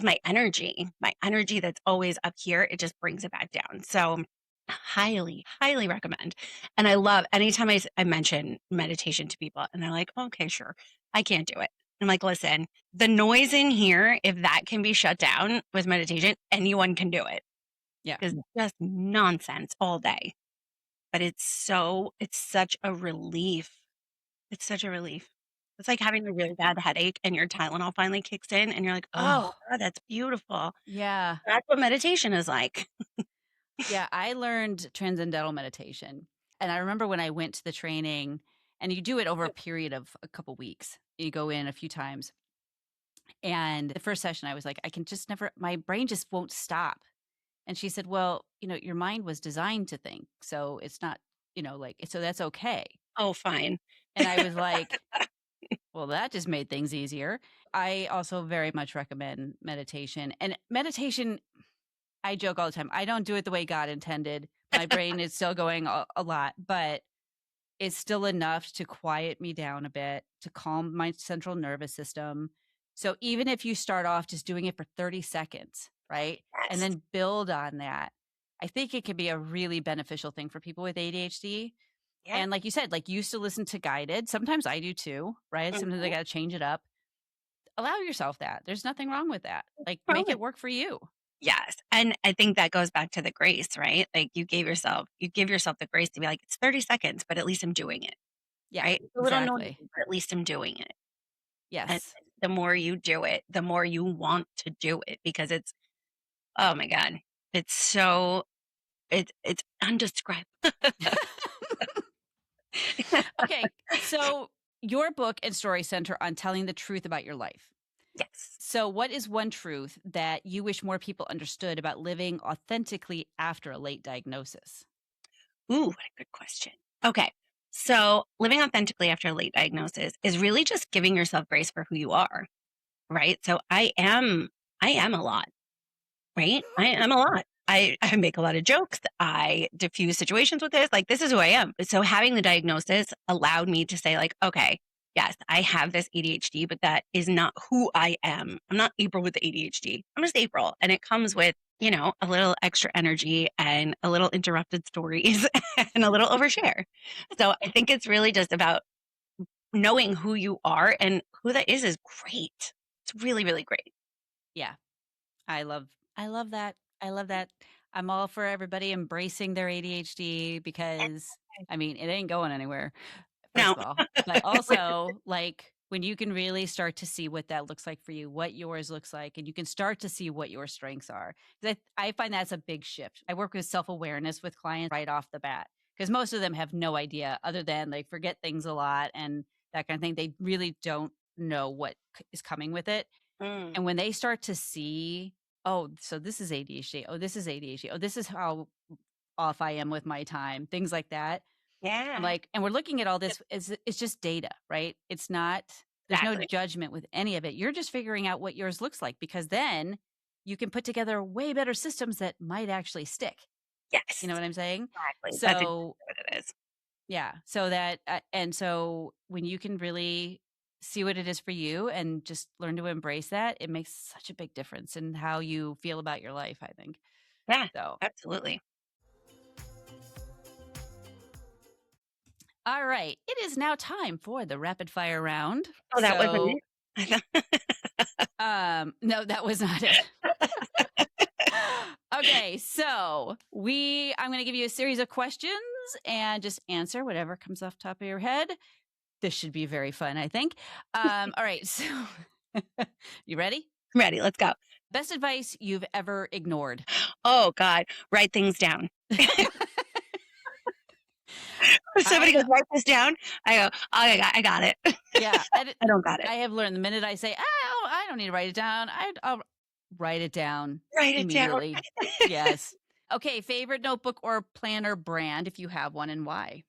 my energy that's always up here, it just brings it back down. So highly, highly recommend. And I love anytime I mention meditation to people and they're like, okay, sure, I can't do it. I'm like, listen, the noise in here, if that can be shut down with meditation, anyone can do it Yeah. because it's just nonsense all day. But it's such a relief. It's such a relief. It's like having a really bad headache and your Tylenol finally kicks in and you're like, oh, Oh, God, that's beautiful. yeah. That's what meditation is like. Yeah. I learned transcendental meditation. And I remember when I went to the training, and you do it over a period of a couple weeks. You go in a few times. And the first session, I was like, I can just never, my brain just won't stop. And she said, well, you know, your mind was designed to think. So it's not, you know, like, so that's okay. Oh, fine. And I was like, well, that just made things easier. I also very much recommend meditation. And meditation, I joke all the time. I don't do it the way God intended. My brain is still going a lot, but it's still enough to quiet me down a bit, to calm my central nervous system. So even if you start off just doing it for 30 seconds, right? And Yes. then build on that, I think it can be a really beneficial thing for people with ADHD. Yeah. And like you said, like you used to listen to guided. Sometimes I do too, right? Sometimes I Mhm. got to change it up. Allow yourself that. There's nothing wrong with that. Like Wrong make with it work for you. Yes. And I think that goes back to the grace, right? Like you give yourself the grace to be like, it's 30 seconds, but at least I'm doing it, Yeah, right? It's a little noisy, exactly. but at least I'm doing it. And Yes. the more you do it, the more you want to do it because it's, oh my God, it's so, it's undescribable. Okay, so your book and story center on telling the truth about your life. Yes. So, what is one truth that you wish more people understood about living authentically after a late diagnosis? Ooh, what a good question. Okay. So living authentically after a late diagnosis is really just giving yourself grace for who you are, right? So I am a lot. Right? I am a lot. I make a lot of jokes. I diffuse situations with this. Like, this is who I am. So having the diagnosis allowed me to say, like, okay, yes, I have this ADHD, but that is not who I am. I'm not April with the ADHD. I'm just April. And it comes with, a little extra energy and a little interrupted stories and a little overshare. So I think it's really just about knowing who you are, and who that is great. It's really, really great. Yeah, I love that. I love that. I'm all for everybody embracing their ADHD because I mean, it ain't going anywhere, first Now, of all. But also, like when you can really start to see what that looks like for you, what yours looks like, and you can start to see what your strengths are. 'Cause I find that's a big shift. I work with self-awareness with clients right off the bat because most of them have no idea other than they forget things a lot and that kind of thing. They really don't know what is coming with it. mm, And when they start to see, oh, so this is ADHD. Oh, this is ADHD. Oh, this is how off I am with my time, things like that. I'm yeah. like, and we're looking at all this, it's just data, right? It's not, there's no Exactly. judgment with any of it. You're just figuring out what yours looks like because then you can put together way better systems that might actually stick. You Yes, know what I'm saying? exactly. That's exactly So what it is. yeah. So that, and so when you can really see what it is for you and just learn to embrace that, it makes such a big difference in how you feel about your life, I think. Yeah, So, absolutely. all right. It is now time for the rapid fire round. Oh, that wasn't So, it? I thought no, that was not it. Okay. So I'm going to give you a series of questions and just answer whatever comes off top of your head. This should be very fun, I think. All right. So, you ready? Ready, let's go. Best advice you've ever ignored. Oh god, write things down. If I somebody know. goes, "Write this down," I go, "Oh, I got it." Yeah. I don't got it. I have learned the minute I say, oh, I don't need to write it down, I'll write it down Write it down. immediately. Yes. Okay. Favorite notebook or planner brand if you have one and why?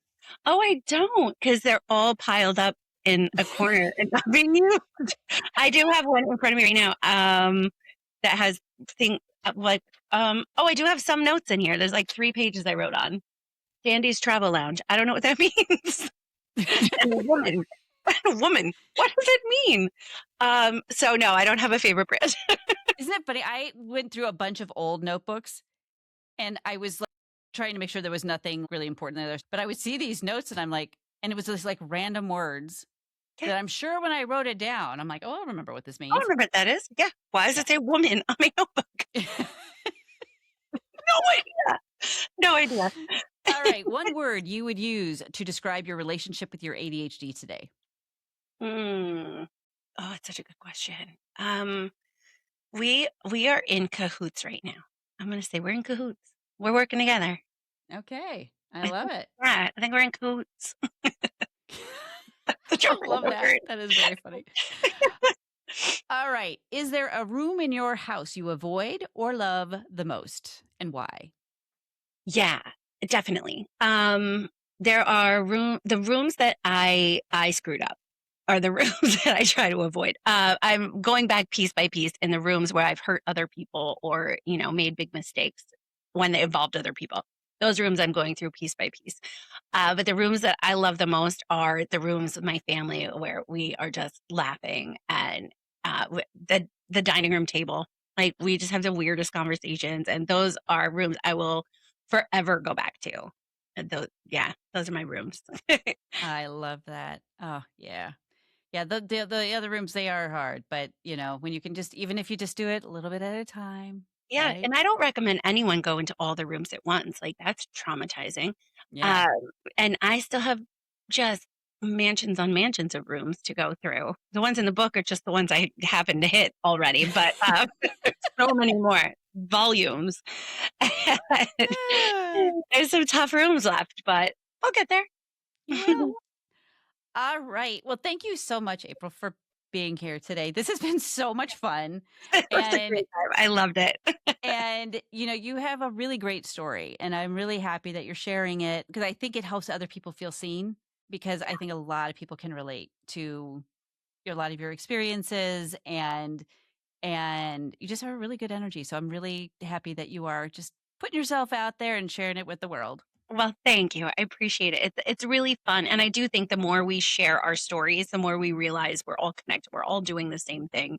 Oh, I don't, because 'cause they're all piled up in a corner and not being used. I do have one in front of me right now, that has thing like, oh, I do have some notes in here. There's, like, 3 pages I wrote on. Dandy's Travel Lounge. I don't know what that means. And woman. Woman. What does it mean? So no, I don't have a favorite brand. Isn't it funny? I went through a bunch of old notebooks and I was like trying to make sure there was nothing really important in there. But I would see these notes and I'm like, and it was just like random words Yeah. that I'm sure when I wrote it down, I'm like, oh, I remember what this I means. remember what that is. Yeah. Why does Yeah. it say woman on my notebook? No idea. No idea. All right. One word you would use to describe your relationship with your ADHD today. Hmm. Oh, it's such a good question. We are in cahoots right now. I'm gonna say we're in cahoots. We're working together. Okay. I I love think it. yeah, I think we're in cahoots. Such a I real love that. word. That is very funny. All right. Is there a room in your house you avoid or love the most and why? Yeah, definitely. There are the rooms that I screwed up are the rooms that I try to avoid. I'm going back piece by piece in the rooms where I've hurt other people or, made big mistakes when they involved other people. Those rooms I'm going through piece by piece. But the rooms that I love the most are the rooms with my family where we are just laughing and the dining room table. Like we just have the weirdest conversations, and those are rooms I will forever go back to. And those are my rooms. I love that. Oh, yeah. Yeah, the other rooms they are hard, but when you can just even if you just do it a little bit at a time, Yeah, right? and I don't recommend anyone go into all the rooms at once, like, that's traumatizing. Yeah. Um, and I still have just mansions on mansions of rooms to go through. The ones in the book are just the ones I happen to hit already, but, so many more volumes. There's some tough rooms left, but we'll get there. You will. All right. Well, thank you so much, April, for being here today. This has been so much fun. It was a And great time. I loved it. you have a really great story, and I'm really happy that you're sharing it because I think it helps other people feel seen because I think a lot of people can relate to a lot of your experiences and you just have a really good energy. So I'm really happy that you are just putting yourself out there and sharing it with the world. Well, thank you. I appreciate it. It's really fun, and I do think the more we share our stories, the more we realize we're all connected. We're all doing the same thing.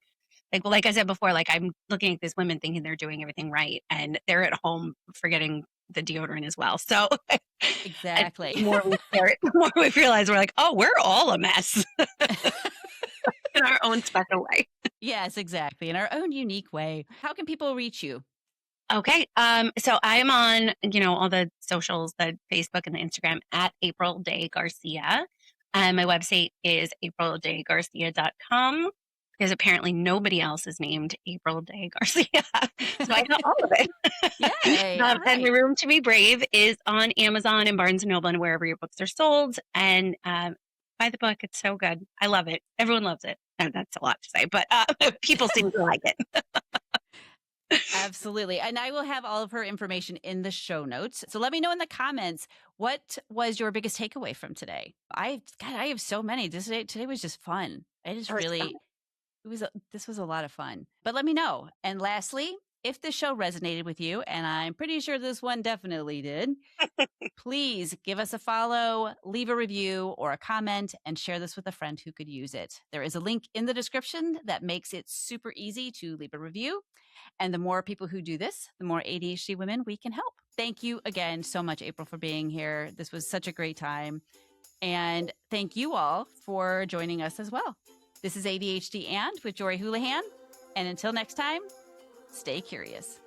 Like I said before, like I'm looking at these women thinking they're doing everything right, and they're at home forgetting the deodorant as well. So, and Exactly. the more we share it, the more we realize we're like, oh, we're all a mess in our own special way. Yes, exactly. In our own unique way. How can people reach you? Okay. So I'm on, all the socials, the Facebook and the Instagram at April Day Garcia. My website is aprildaygarcia.com because apparently nobody else is named April Day Garcia. So I got all of it. Yay. All And The right. Room to Be Brave is on Amazon and Barnes and Noble and wherever your books are sold. And buy the book. It's so good. I love it. Everyone loves it. And that's a lot to say, but people seem to like it. Absolutely. And I will have all of her information in the show notes. So let me know in the comments what was your biggest takeaway from today. I have so many. Today was just fun. I just Or really this was a lot of fun. But let me know. And lastly, if this show resonated with you, and I'm pretty sure this one definitely did, please give us a follow, leave a review or a comment, and share this with a friend who could use it. There is a link in the description that makes it super easy to leave a review. And the more people who do this, the more ADHD women we can help. Thank you again so much, April, for being here. This was such a great time. And thank you all for joining us as well. This is ADHD and with Jorie Houlihan. And until next time, stay curious.